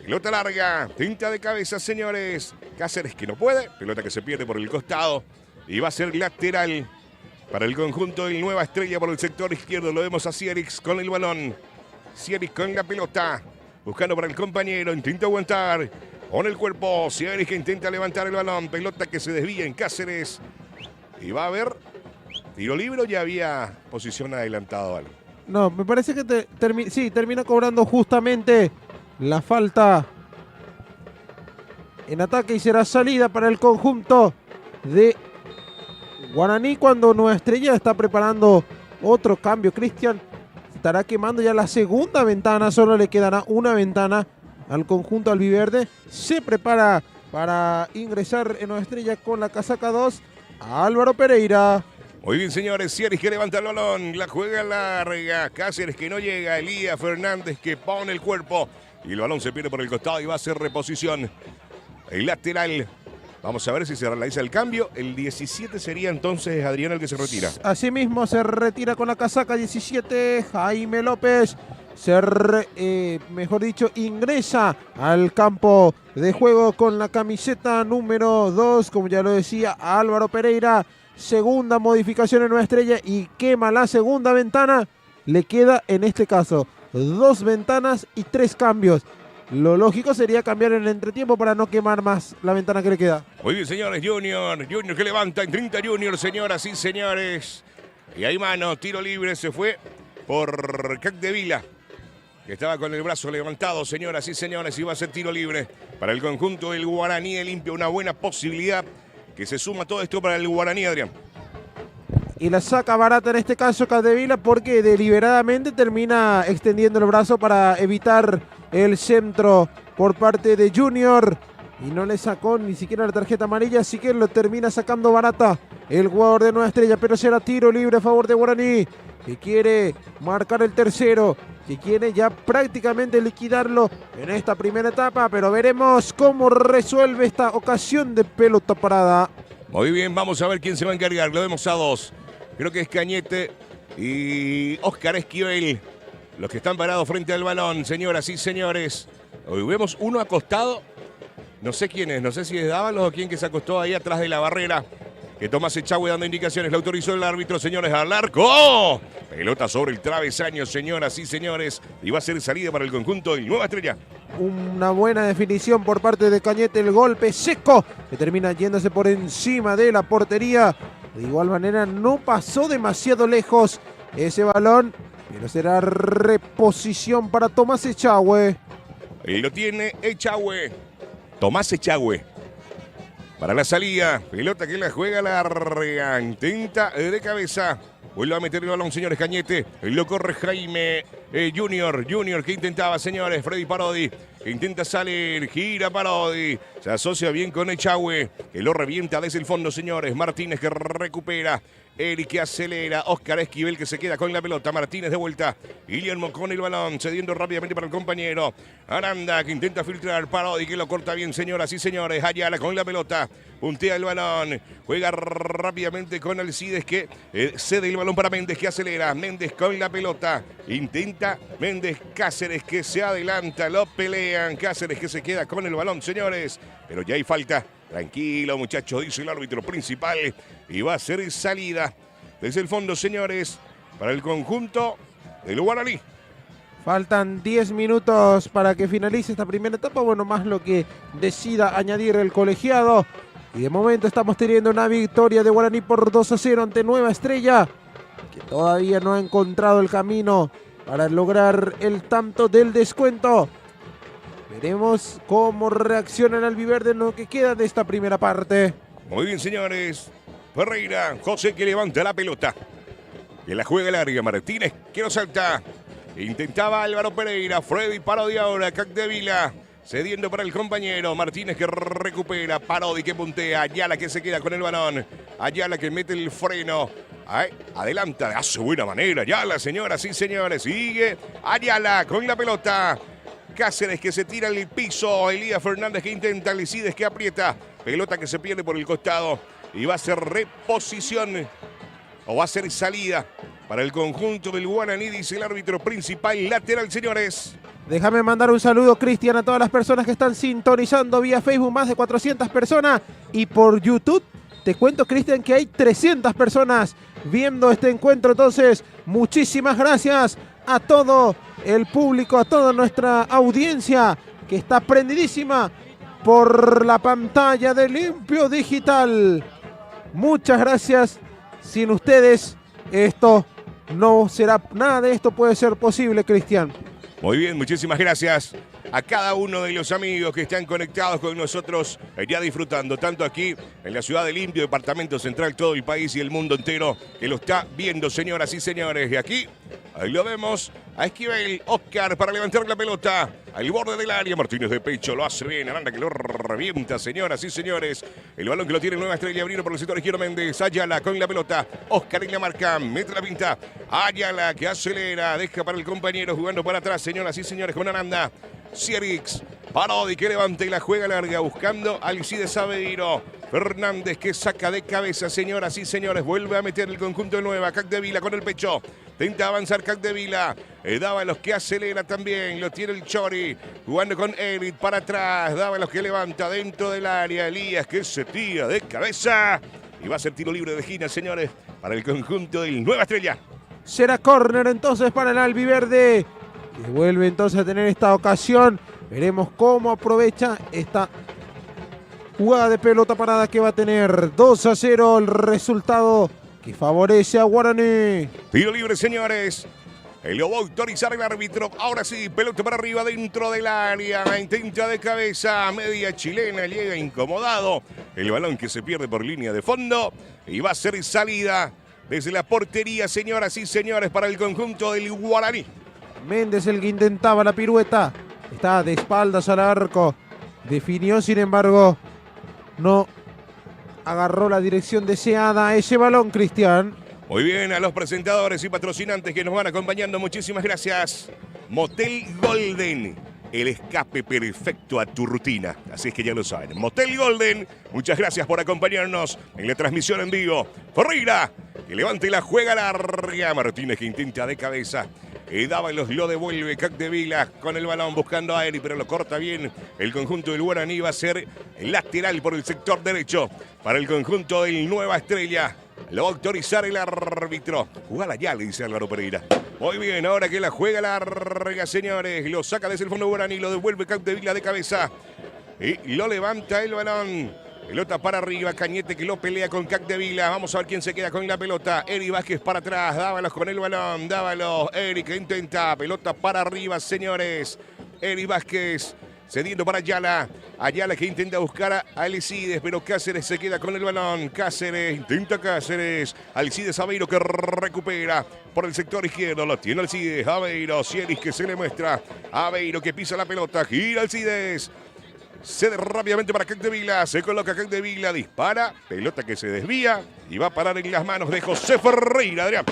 Pelota larga. Tinta de cabeza, señores. Cáceres que no puede. Pelota que se pierde por el costado. Y va a ser lateral para el conjunto del Nueva Estrella por el sector izquierdo. Lo vemos a Cierix con el balón. Cierix con la pelota. Buscando para el compañero. Intenta aguantar. Con el cuerpo. Cierix que intenta levantar el balón. Pelota que se desvía en Cáceres. Y va a haber tiro libre o ya había posición adelantado algo. No, me parece que termina cobrando justamente la falta en ataque y será salida para el conjunto de Guaraní cuando Nueva Estrella está preparando otro cambio. Cristian estará quemando ya la segunda ventana, solo le quedará una ventana al conjunto albiverde. Se prepara para ingresar en Nueva Estrella con la casaca 2 Álvaro Pereira. Muy bien, señores. Cierix que levanta el balón. La juega larga. Cáceres que no llega. Elías Fernández que pone el cuerpo. Y el balón se pierde por el costado y va a ser reposición. El lateral. Vamos a ver si se realiza el cambio. El 17 sería entonces Adrián el que se retira. Asimismo se retira con la casaca 17 Jaime López. Mejor dicho, ingresa al campo de juego con la camiseta número 2, como ya lo decía Álvaro Pereira. Segunda modificación en Nueva Estrella y quema la segunda ventana. Le queda en este caso 2 ventanas y 3 cambios. Lo lógico sería cambiar en el entretiempo para no quemar más la ventana que le queda. Muy bien, señores. Junior que levanta en 30 Junior, señoras y señores. Y hay mano, tiro libre, se fue por Capdevila, que estaba con el brazo levantado, señoras y señores, y va a ser tiro libre para el conjunto del Guaraní de Limpia. Una buena posibilidad que se suma todo esto para el Guaraní, Adrián. Y la saca barata en este caso Capdevila porque deliberadamente termina extendiendo el brazo para evitar el centro por parte de Junior. Y no le sacó ni siquiera la tarjeta amarilla, así que lo termina sacando barata el jugador de Nueva Estrella. Pero será tiro libre a favor de Guaraní, que quiere marcar el tercero, que quiere ya prácticamente liquidarlo en esta primera etapa, pero veremos cómo resuelve esta ocasión de pelota parada. Muy bien, vamos a ver quién se va a encargar. Lo vemos a 2. Creo que es Cañete y Oscar Esquivel los que están parados frente al balón, señoras y señores. Hoy vemos uno acostado. No sé quién es, no sé si es Dávalos o quién que se acostó ahí atrás de la barrera. Que Tomás Echagüe dando indicaciones, lo autorizó el árbitro, señores, al arco. Pelota sobre el travesaño, señoras y señores. Y va a ser salida para el conjunto de Nueva Estrella. Una buena definición por parte de Cañete, el golpe seco que termina yéndose por encima de la portería. De igual manera no pasó demasiado lejos ese balón, pero será reposición para Tomás Echagüe. Y lo tiene Echagüe. Tomás Echagüe. Para la salida, pelota que la juega larga, intenta de cabeza. Vuelve a meter el balón, señores, Cañete. Lo corre Jaime Junior que intentaba, señores. Freddy Parodi, que intenta salir. Gira Parodi. Se asocia bien con Echagüe, que lo revienta desde el fondo, señores. Martínez que recupera. Eric que acelera. Oscar Esquivel que se queda con la pelota. Martínez de vuelta. Guillermo con el balón. Cediendo rápidamente para el compañero. Aranda que intenta filtrar. Parodi que lo corta bien, señoras y señores. Ayala con la pelota. Puntea el balón. Juega rápidamente con Alcides que cede el balón para Méndez que acelera. Méndez con la pelota. Intenta Méndez. Cáceres que se adelanta. Lo pelean. Cáceres que se queda con el balón, señores. Pero ya hay falta. Tranquilo, muchachos, dice el árbitro principal. Y va a ser salida desde el fondo, señores, para el conjunto del Guaraní. Faltan 10 minutos para que finalice esta primera etapa. Bueno, más lo que decida añadir el colegiado. Y de momento estamos teniendo una victoria de Guaraní por 2-0 ante Nueva Estrella, que todavía no ha encontrado el camino para lograr el tanto del descuento. Veremos cómo reacciona el albiverde en lo que queda de esta primera parte. Muy bien, señores. Ferreira, José que levanta la pelota. Que la juega larga. Martínez que no salta. Intentaba Álvaro Pereira. Freddy Parodi ahora. Capdevila cediendo para el compañero. Martínez que recupera. Parodi que puntea. Ayala que se queda con el balón. Ayala que mete el freno. Adelanta. Hace buena manera. Ayala, señoras y señores. Sigue Ayala con la pelota. Cáceres que se tira al piso. Elías Fernández que intenta. Alcides que aprieta. Pelota que se pierde por el costado. Y va a ser reposición o va a ser salida para el conjunto del Guaraní, dice el árbitro principal lateral, señores. Déjame mandar un saludo, Cristian, a todas las personas que están sintonizando vía Facebook, más de 400 personas, y por YouTube, te cuento, Cristian, que hay 300 personas viendo este encuentro. Entonces, muchísimas gracias a todo el público, a toda nuestra audiencia que está prendidísima por la pantalla de Limpio Digital. Muchas gracias. Sin ustedes, esto no será, nada de esto puede ser posible, Cristian. Muy bien, muchísimas gracias a cada uno de los amigos que están conectados con nosotros, ya disfrutando, tanto aquí en la ciudad de Limpio, departamento central, todo el país y el mundo entero que lo está viendo, señoras y señores. Y aquí, ahí lo vemos, a Esquivel, Oscar para levantar la pelota al borde del área. Martínez de pecho, lo hace bien. Aranda que lo revienta, señoras y señores. El balón que lo tiene Nueva Estrella, abriendo por el sector izquierdo Méndez. Ayala con la pelota. Oscar en la marca, mete la pinta. Ayala que acelera, deja para el compañero jugando para atrás, señoras y señores, con Aranda. Cierix, Parodi que levanta y la juega larga, buscando a Alcides Aveiro. Fernández que saca de cabeza, señoras y señores, vuelve a meter el conjunto de Nueva. Capdevila con el pecho, tenta avanzar Capdevila, Dávalos que acelera también, lo tiene el Chori, jugando con Eric para atrás, Dávalos que levanta dentro del área, Elías que se tira de cabeza, y va a ser tiro libre de Gina, señores, para el conjunto del Nueva Estrella. Será córner entonces para el albiverde, que vuelve entonces a tener esta ocasión. Veremos cómo aprovecha esta jugada de pelota parada que va a tener. 2-0 el resultado que favorece a Guaraní. Tiro libre, señores. Lo va a autorizar el árbitro. Ahora sí, pelota para arriba dentro del área. Intenta de cabeza, media chilena, llega incomodado. El balón que se pierde por línea de fondo. Y va a ser salida desde la portería, señoras y señores, para el conjunto del Guaraní. Méndez el que intentaba la pirueta. Está de espaldas al arco. Definió, sin embargo, no agarró la dirección deseada a ese balón, Cristian. Muy bien, a los presentadores y patrocinantes que nos van acompañando, muchísimas gracias. Motel Golden, el escape perfecto a tu rutina. Así es que ya lo saben. Motel Golden, muchas gracias por acompañarnos en la transmisión en vivo. Ferreira, que levante la juega larga. Martínez que intenta de cabeza. Dávalos lo devuelve, Capdevila con el balón buscando a Eri, pero lo corta bien. El conjunto del Guaraní va a ser lateral por el sector derecho para el conjunto del Nueva Estrella. Lo va a autorizar el árbitro. Jugala ya, le dice Álvaro Pereira. Muy bien, ahora que la juega larga, señores. Lo saca desde el fondo Guaraní, lo devuelve Capdevila de cabeza. Y lo levanta el balón. Pelota para arriba, Cañete que lo pelea con Capdevila. Vamos a ver quién se queda con la pelota. Eri Vázquez para atrás, Dávalos con el balón. Dávalos, Eri que intenta. Pelota para arriba, señores. Eri Vázquez cediendo para Ayala. Ayala que intenta buscar a Alcides, pero Cáceres se queda con el balón. Cáceres, intenta Cáceres. Alcides Aveiro que recupera por el sector izquierdo. Lo tiene Alcides, Aveiro. Cielis que se le muestra. Aveiro que pisa la pelota. Gira Alcides. Cede rápidamente para Capdevila, se coloca Capdevila, dispara, pelota que se desvía y va a parar en las manos de José Ferreira, Adrián.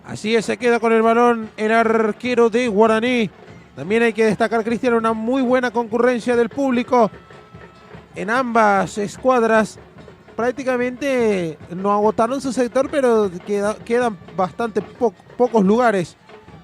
Así es, se queda con el balón el arquero de Guaraní. También hay que destacar, Cristian, una muy buena concurrencia del público en ambas escuadras. Prácticamente no agotaron su sector, pero quedan bastante pocos lugares.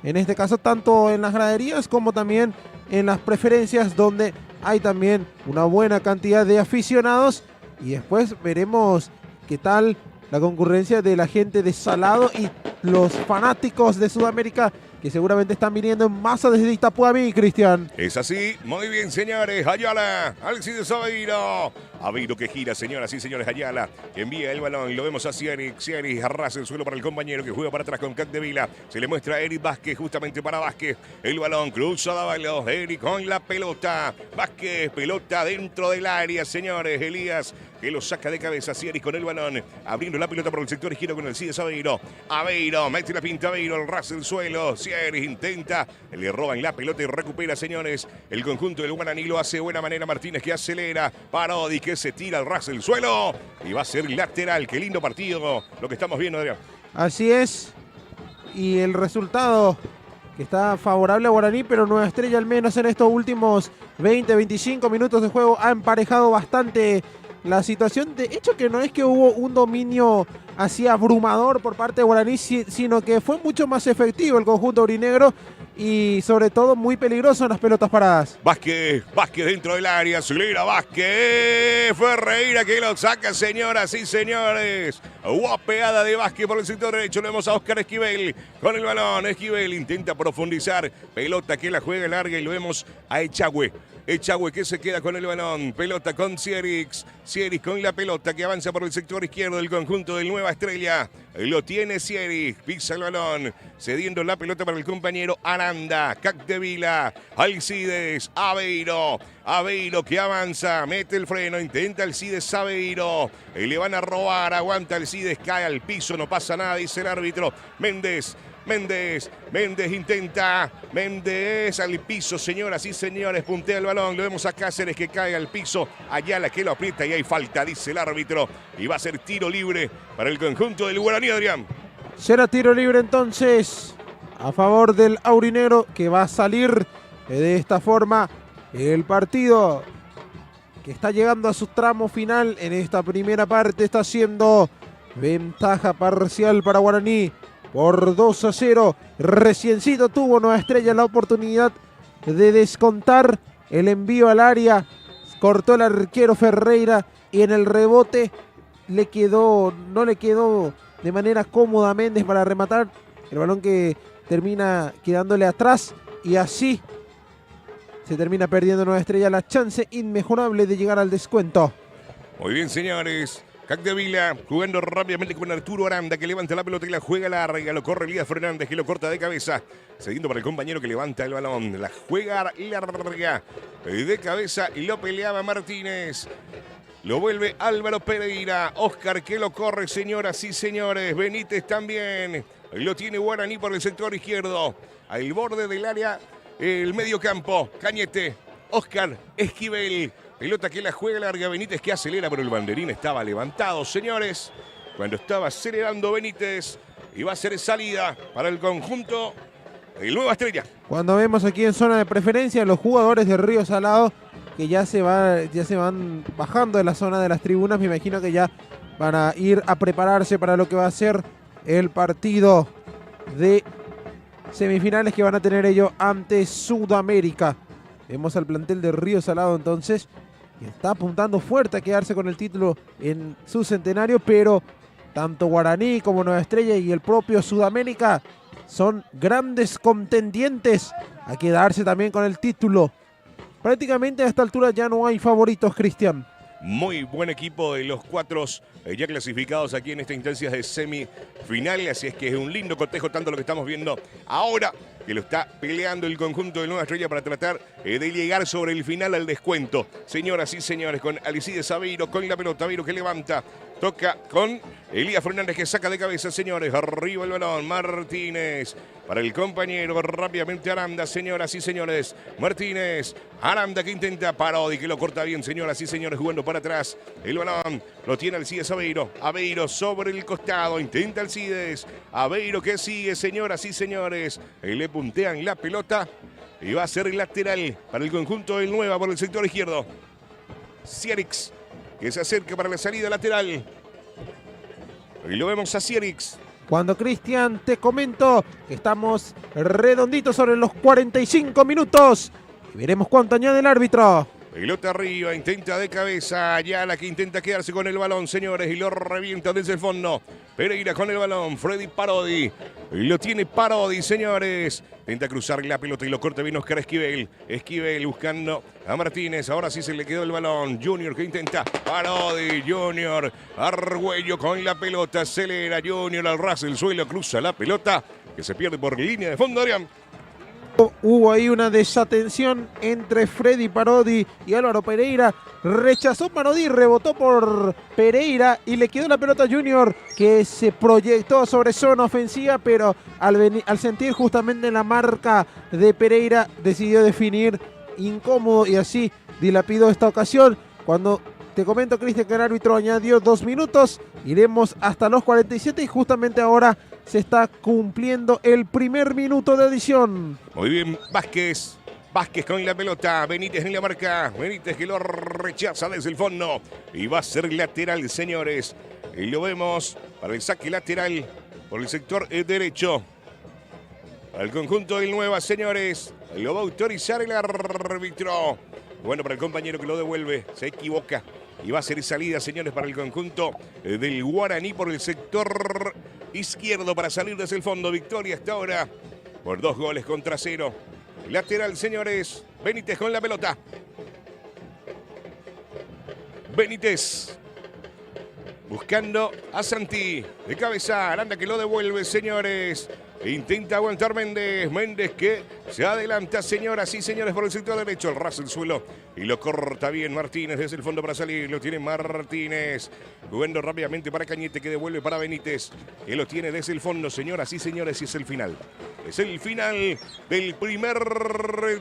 En este caso, tanto en las graderías como también en las preferencias, donde hay también una buena cantidad de aficionados. Y después veremos qué tal la concurrencia de la gente de Salado y los fanáticos de Sudamérica, que seguramente están viniendo en masa desde Itapuamí, Cristian. Es así, muy bien, señores. Ayala, Alcides Aveiro. Aveiro que gira, señoras y señores. Ayala que envía el balón y lo vemos a Cieris. Cieris arrasa el suelo para el compañero que juega para atrás con Capdevila. Se le muestra a Eric Vázquez, justamente para Vázquez. El balón cruza Dávalos. Eric con la pelota. Vázquez, pelota dentro del área, señores. Elías que lo saca de cabeza. Cieris con el balón, abriendo la pelota por el sector izquierdo con Alcides Aveiro. Aveiro, mete la pinta Aveiro, arrasa el suelo. Cieris intenta, le roban la pelota y recupera, señores. El conjunto del Guaraní lo hace de buena manera. Martínez que acelera. Parodi que se tira al ras del suelo y va a ser lateral. Qué lindo partido lo que estamos viendo, Adrián. Así es. Y el resultado que está favorable a Guaraní, pero Nueva Estrella al menos en estos últimos 20-25 minutos de juego ha emparejado bastante la situación. De hecho, que no es que hubo un dominio así abrumador por parte de Guaraní, sino que fue mucho más efectivo el conjunto aurinegro y sobre todo muy peligroso en las pelotas paradas. Vázquez dentro del área, acelera Vázquez, Ferreira que lo saca, señoras y señores. Guapeada de Vázquez por el sector derecho, lo vemos a Oscar Esquivel con el balón. Esquivel intenta profundizar, pelota que la juega larga y lo vemos a Echagüe que se queda con el balón, pelota con Cierix con la pelota que avanza por el sector izquierdo del conjunto del Nueva Estrella. Lo tiene Cierix, pisa el balón, cediendo la pelota para el compañero Aranda, Capdevila, Alcides, Aveiro que avanza, mete el freno, intenta Alcides, Aveiro, le van a robar, aguanta Alcides, cae al piso, no pasa nada, dice el árbitro. Méndez intenta, Méndez al piso, señoras y señores, puntea el balón, lo vemos a Cáceres que cae al piso, Ayala que lo aprieta y hay falta, dice el árbitro, y va a ser tiro libre para el conjunto del Guaraní, Adrián. Será tiro libre entonces a favor del aurinegro, que va a salir de esta forma el partido, que está llegando a su tramo final en esta primera parte, está siendo ventaja parcial para Guaraní por 2-0. Reciencito tuvo Nueva Estrella la oportunidad de descontar, el envío al área, cortó el arquero Ferreira y en el rebote no le quedó de manera cómoda a Méndez para rematar, el balón que termina quedándole atrás y así se termina perdiendo Nueva Estrella la chance inmejorable de llegar al descuento. Muy bien, señores. Capdevila jugando rápidamente con Arturo Aranda que levanta la pelota y la juega larga, lo corre Elías Fernández que lo corta de cabeza, cediendo para el compañero que levanta el balón, la juega larga de cabeza y lo peleaba Martínez. Lo vuelve Álvaro Pereira, Oscar que lo corre, señoras y señores, Benítez también, lo tiene Guaraní por el sector izquierdo, al borde del área, el medio campo, Cañete, Oscar Esquivel. Pelota que la juega larga, Benítez que acelera, pero el banderín estaba levantado, señores. Cuando estaba acelerando Benítez, iba a ser salida para el conjunto del Nueva Estrella. Cuando vemos aquí en zona de preferencia los jugadores de Río Salado que ya se van bajando de la zona de las tribunas, me imagino que ya van a ir a prepararse para lo que va a ser el partido de semifinales que van a tener ellos ante Sudamérica. Vemos al plantel de Río Salado entonces, que está apuntando fuerte a quedarse con el título en su centenario, pero tanto Guaraní como Nueva Estrella y el propio Sudamérica son grandes contendientes a quedarse también con el título. Prácticamente a esta altura ya no hay favoritos, Cristian. Muy buen equipo de los cuatro ya clasificados aquí en esta instancia de semifinal, así es que es un lindo cotejo tanto lo que estamos viendo ahora, que lo está peleando el conjunto de Nueva Estrella para tratar de llegar sobre el final al descuento. Señoras y señores, con Alcides Aveiro con la pelota, Aveiro que levanta, toca con Elías Fernández que saca de cabeza, señores, arriba el balón, Martínez para el compañero, rápidamente Aranda, señoras y señores, Martínez, Aranda que intenta, Parodi que lo corta bien, señoras y señores, jugando para atrás, el balón lo tiene Alcides Aveiro, Aveiro sobre el costado, intenta Alcides, Aveiro que sigue, señoras y señores, le puntean la pelota y va a ser lateral para el conjunto del Nueva por el sector izquierdo. Cierix que se acerca para la salida lateral. Y lo vemos a Cierix. Cuando, Cristian, te comento que estamos redonditos sobre los 45 minutos. Y veremos cuánto añade el árbitro. Pelota arriba, intenta de cabeza, Ayala que intenta quedarse con el balón, señores, y lo revienta desde el fondo. Pereira con el balón, Freddy Parodi, lo tiene Parodi, señores. Intenta cruzar la pelota y lo corta bien Oscar Esquivel. Esquivel buscando a Martínez, ahora sí se le quedó el balón. Junior que intenta, Parodi, Junior, Argüello con la pelota, acelera Junior al ras del suelo, cruza la pelota que se pierde por línea de fondo, Adrián. Hubo ahí una desatención entre Freddy Parodi y Álvaro Pereira. Rechazó Parodi, rebotó por Pereira y le quedó la pelota a Junior, que se proyectó sobre zona ofensiva, pero al sentir justamente la marca de Pereira decidió definir incómodo y así dilapidó esta ocasión. Cuando te comento, Cristian, que el árbitro añadió 2 minutos, iremos hasta los 47 y justamente ahora se está cumpliendo el primer minuto de adición. Muy bien, Vázquez Vázquez con la pelota, Benítez en la marca, Benítez que lo rechaza desde el fondo y va a ser lateral, señores. Y lo vemos para el saque lateral por el sector derecho. Al conjunto del Nueva, señores, lo va a autorizar el árbitro. Bueno, para el compañero que lo devuelve, se equivoca. Y va a ser salida, señores, para el conjunto del Guaraní por el sector izquierdo para salir desde el fondo. Victoria hasta ahora por 2-0. Lateral, señores. Benítez con la pelota. Benítez buscando a Santi. De cabeza, Aranda que lo devuelve, señores. Intenta aguantar Méndez. Méndez que se adelanta, señoras y señores, por el sector derecho. El ras el suelo y lo corta bien Martínez desde el fondo para salir. Lo tiene Martínez. Jugando rápidamente para Cañete que devuelve para Benítez. Que lo tiene desde el fondo, señoras y señores. Y es el final. Es el final del primer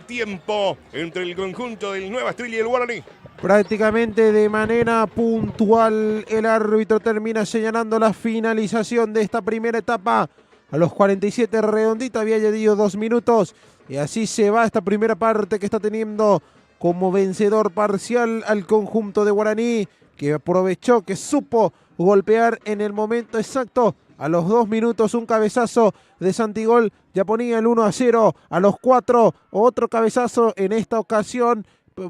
tiempo entre el conjunto del Nueva Estrella y el Guaraní. Prácticamente de manera puntual el árbitro termina señalando la finalización de esta primera etapa. A los 47 redondita había añadido 2 minutos y así se va esta primera parte que está teniendo como vencedor parcial al conjunto de Guaraní, que aprovechó, que supo golpear en el momento exacto. A los 2 minutos un cabezazo de Santigol ya ponía el 1-0. A los 4 otro cabezazo en esta ocasión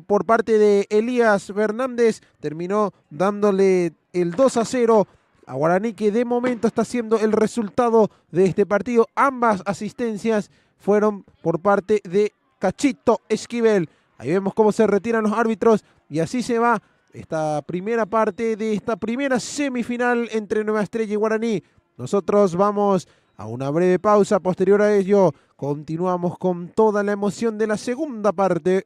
por parte de Elías Fernández terminó dándole el 2-0 a Guaraní, que de momento está siendo el resultado de este partido. Ambas asistencias fueron por parte de Cachito Esquivel. Ahí vemos cómo se retiran los árbitros y así se va esta primera parte de esta primera semifinal entre Nueva Estrella y Guaraní. Nosotros vamos a una breve pausa. Posterior a ello, continuamos con toda la emoción de la segunda parte.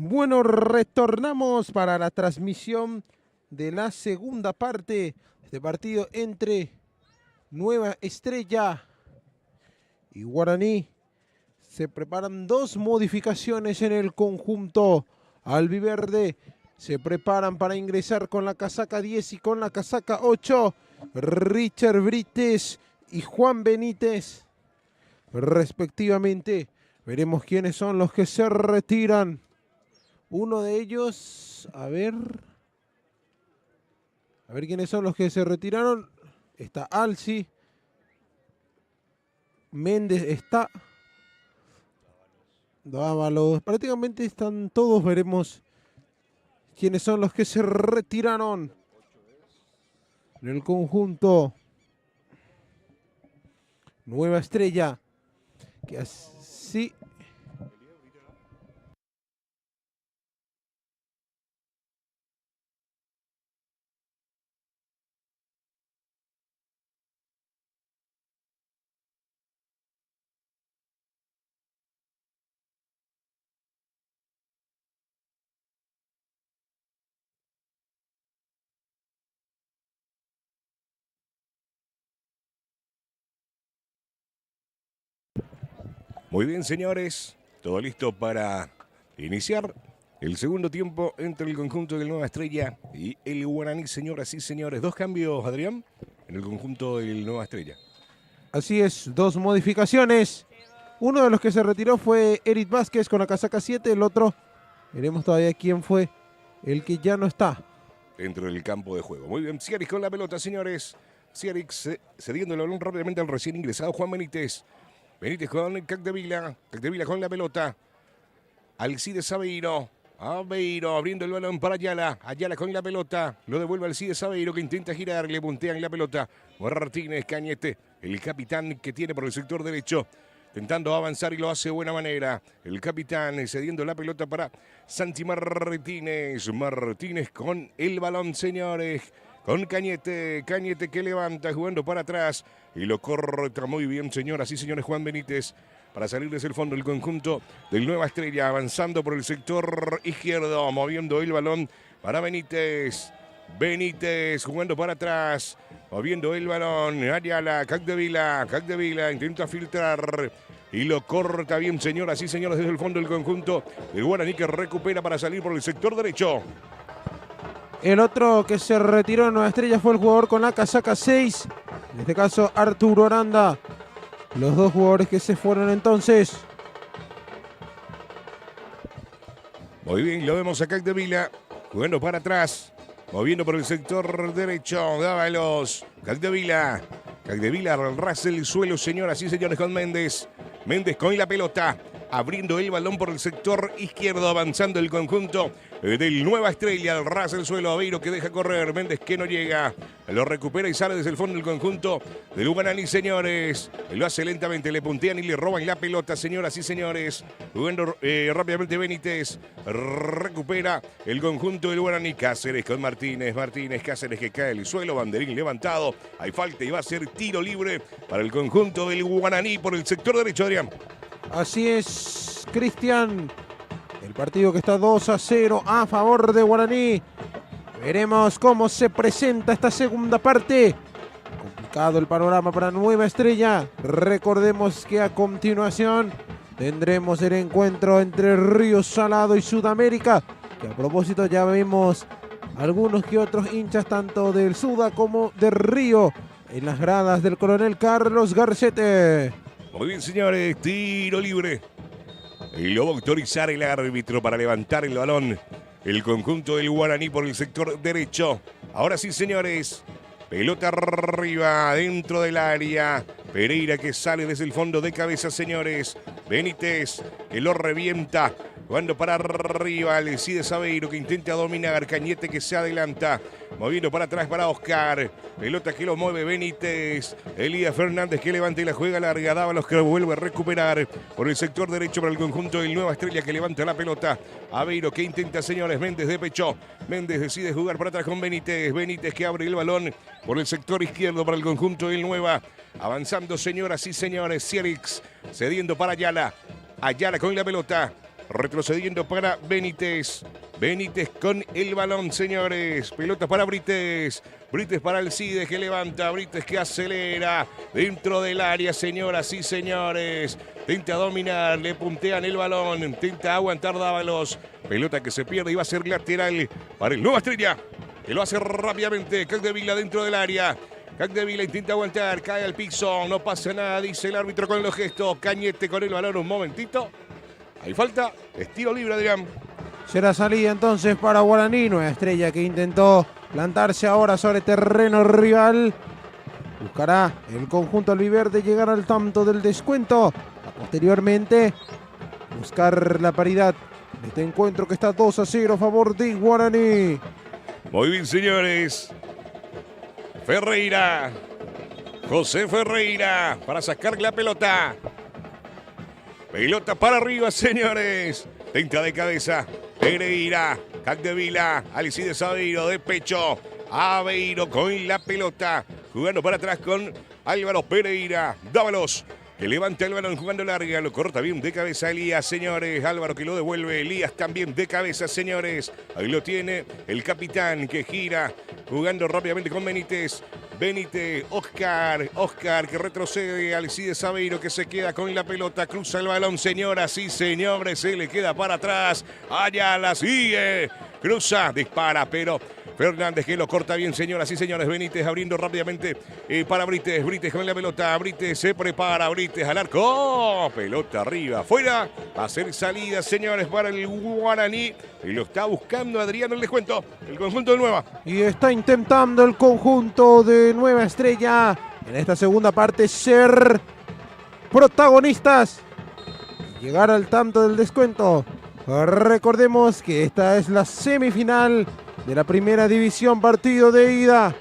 Bueno, retornamos para la transmisión de la segunda parte de este partido entre Nueva Estrella y Guaraní. Se preparan dos modificaciones en el conjunto albiverde. Se preparan para ingresar con la casaca 10 y con la casaca 8. Richard Brites y Juan Benítez, respectivamente. Veremos quiénes son los que se retiran. Uno de ellos, a ver quiénes son los que se retiraron. Está Alci. Méndez está. Dávalos. Prácticamente están todos. Veremos quiénes son los que se retiraron en el conjunto Nueva Estrella. Que así. Muy bien, señores. Todo listo para iniciar el segundo tiempo entre el conjunto del Nueva Estrella y el Guaraní, señoras y señores. Dos cambios, Adrián, en el conjunto del Nueva Estrella. Así es, dos modificaciones. Uno de los que se retiró fue Eric Vázquez con la casaca 7. El otro, veremos todavía quién fue el que ya no está dentro del campo de juego. Muy bien, Ciarix con la pelota, señores. Ciarix cediendo el balón rápidamente al recién ingresado Juan Benítez. Benítez con Capdevila. Capdevila con la pelota. Alcides Aveiro. Aveiro abriendo el balón para Ayala. Ayala con la pelota. Lo devuelve Alcides Aveiro que intenta girar. Le puntean la pelota. Martínez Cañete, el capitán que tiene por el sector derecho. Intentando avanzar y lo hace de buena manera. El capitán cediendo la pelota para Santi Martínez. Martínez con el balón, señores. Con Cañete. Cañete que levanta jugando para atrás. Y lo corta muy bien, señoras y señores. Juan Benítez para salir desde el fondo del conjunto del Nueva Estrella. Avanzando por el sector izquierdo. Moviendo el balón para Benítez. Benítez jugando para atrás. Moviendo el balón. Ayala. Capdevila. Capdevila intenta filtrar. Y lo corta bien, señoras y señores, desde el fondo del conjunto del Guaraní que recupera para salir por el sector derecho. El otro que se retiró de Nueva Estrella fue el jugador con la casaca 6. En este caso, Arturo Aranda. Los dos jugadores que se fueron entonces. Muy bien, lo vemos a Capdevila jugando para atrás. Moviendo por el sector derecho. Dávalos. Capdevila. Capdevila rasa el suelo, señoras y señores, con Méndez. Méndez con la pelota. Abriendo el balón por el sector izquierdo, avanzando el conjunto del Nueva Estrella. Al ras el suelo, Aveiro que deja correr. Méndez que no llega. Lo recupera y sale desde el fondo del conjunto del Guaraní, señores. Lo hace lentamente, le puntean y le roban la pelota, señoras y señores. Jugando rápidamente Benítez. Recupera el conjunto del Guaraní. Cáceres con Martínez. Martínez, Cáceres que cae el suelo. Banderín levantado. Hay falta y va a ser tiro libre para el conjunto del Guaraní por el sector derecho, Adrián. Así es, Cristian. El partido que está 2-0 a favor de Guaraní. Veremos cómo se presenta esta segunda parte. Complicado el panorama para Nueva Estrella. Recordemos que a continuación tendremos el encuentro entre Río Salado y Sudamérica. Que a propósito ya vemos algunos que otros hinchas tanto del Suda como del Río en las gradas del Coronel Carlos Garcete. Muy bien, señores, tiro libre. Y lo va a autorizar el árbitro para levantar el balón. El conjunto del Guaraní por el sector derecho. Ahora sí, señores. Pelota arriba, dentro del área. Pereira que sale desde el fondo de cabeza, señores. Benítez que lo revienta. Jugando para arriba, Alcides Aveiro que intenta dominar. Cañete que se adelanta. Moviendo para atrás para Oscar. Pelota que lo mueve Benítez. Elías Fernández que levanta y la juega larga. Dávalos que lo vuelve a recuperar por el sector derecho para el conjunto del Nueva Estrella que levanta la pelota. Aveiro que intenta, señores. Méndez de pecho. Méndez decide jugar para atrás con Benítez. Benítez que abre el balón por el sector izquierdo para el conjunto del Nueva. Avanzando, señoras y señores. Ciarix cediendo para Ayala. Ayala con la pelota. retrocediendo para Benítez. Benítez con el balón, señores. Pelota para Brites. Brites para Alcides que levanta. Brites que acelera. Dentro del área, señoras y señores. Intenta dominar. Le puntean el balón. Intenta aguantar Dávalos. Pelota que se pierde y va a ser lateral para el Nueva Estrella. Que lo hace rápidamente. Capdevila dentro del área. Capdevila intenta aguantar. Cae al piso. No pasa nada, dice el árbitro con los gestos. Cañete con el balón un momentito. Hay falta. Estilo libre, Adrián. Será salida entonces para Guaraní. Nueva Estrella que intentó plantarse ahora sobre terreno rival. Buscará el conjunto albiverde llegar al tanto del descuento. Posteriormente buscar la paridad de este encuentro que está 2-0 a favor de Guaraní. Muy bien, señores. Ferreira. José Ferreira para sacar la pelota. Pelota para arriba, señores. Tenta de cabeza. Pereira. Capdevila. Alcides Aveiro de pecho. Aveiro con la pelota. Jugando para atrás con Álvaro Pereira. Dávalos. Que levanta el balón jugando larga. Lo corta bien de cabeza Elías, señores. Álvaro que lo devuelve. Elías también de cabeza, señores. Ahí lo tiene el capitán que gira. Jugando rápidamente con Benítez. Benítez, Oscar que retrocede, Alcides Aveiro que se queda con la pelota, cruza el balón, señoras y señores, se le queda para atrás, allá la sigue, cruza, dispara, pero Fernández que lo corta bien, señoras y señores. Benítez abriendo rápidamente para Brites. Brites con la pelota. Brites se prepara. Brites al arco. Pelota arriba. Fuera. Va a ser salida, señores, para el Guaraní. Y lo está buscando Adrián el descuento. El conjunto de Nueva. Y está intentando el conjunto de Nueva Estrella en esta segunda parte ser protagonistas. Llegar al tanto del descuento. Recordemos que esta es la semifinal de la primera división, partido de ida.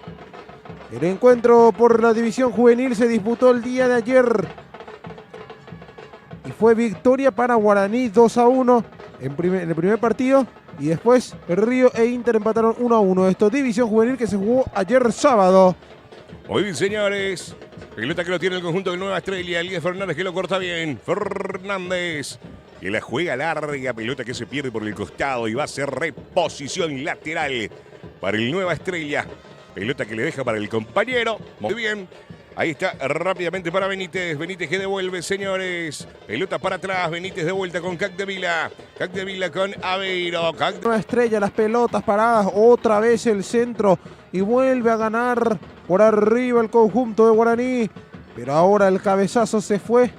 El encuentro por la división juvenil se disputó el día de ayer y fue victoria para Guaraní 2-1 en el primer partido, y después Río e Inter empataron 1-1. Esto división juvenil que se jugó ayer sábado. Muy bien, señores. Pelota que lo tiene el conjunto de Nueva Estrella. Elías Fernández que lo corta bien. Fernández que la juega larga, pelota que se pierde por el costado y va a ser reposición lateral para el Nueva Estrella. Pelota que le deja para el compañero. Muy bien. Ahí está rápidamente para Benítez. Benítez que devuelve, señores. Pelota para atrás. Benítez de vuelta con Capdevila. Capdevila con Aveiro. Nueva Estrella, las pelotas paradas. Otra vez el centro. Y vuelve a ganar por arriba el conjunto de Guaraní. Pero ahora el cabezazo se fue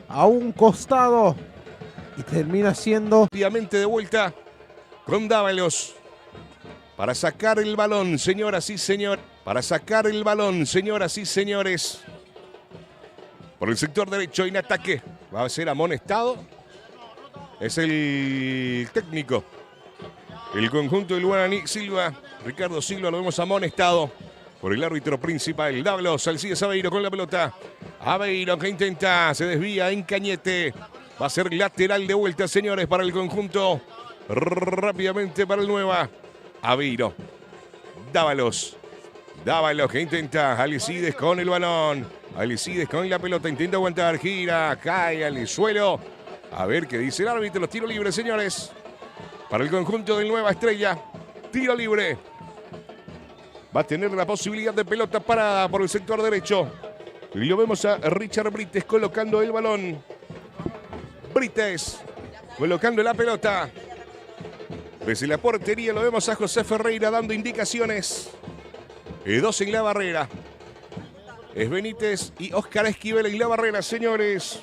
a un costado. Y termina siendo rápidamente de vuelta con Dávalos. Para sacar el balón, señoras y señores. Para sacar el balón, señoras y señores. Por el sector derecho en ataque. Va a ser amonestado. Es el técnico. El conjunto del Guaraní, Silva. Ricardo Silva, lo vemos amonestado por el árbitro principal. Dávalos, Alcides Aveiro con la pelota. Aveiro que intenta, se desvía en Cañete. Va a ser lateral de vuelta, señores, para el conjunto. Rápidamente para el Nueva. Aveiro. Dávalos. Dávalos que intenta. Alcides con el balón. Alcides con la pelota. Intenta aguantar. Gira. Cae al suelo. A ver qué dice el árbitro. Los tiros libres, señores. Para el conjunto de Nueva Estrella. Tiro libre. Va a tener la posibilidad de pelota parada por el sector derecho. Y lo vemos a Richard Brites colocando el balón. Brites colocando la pelota. Desde la portería lo vemos a José Ferreira dando indicaciones. Dos en la barrera. Es Benítez y Oscar Esquivel en la barrera, señores.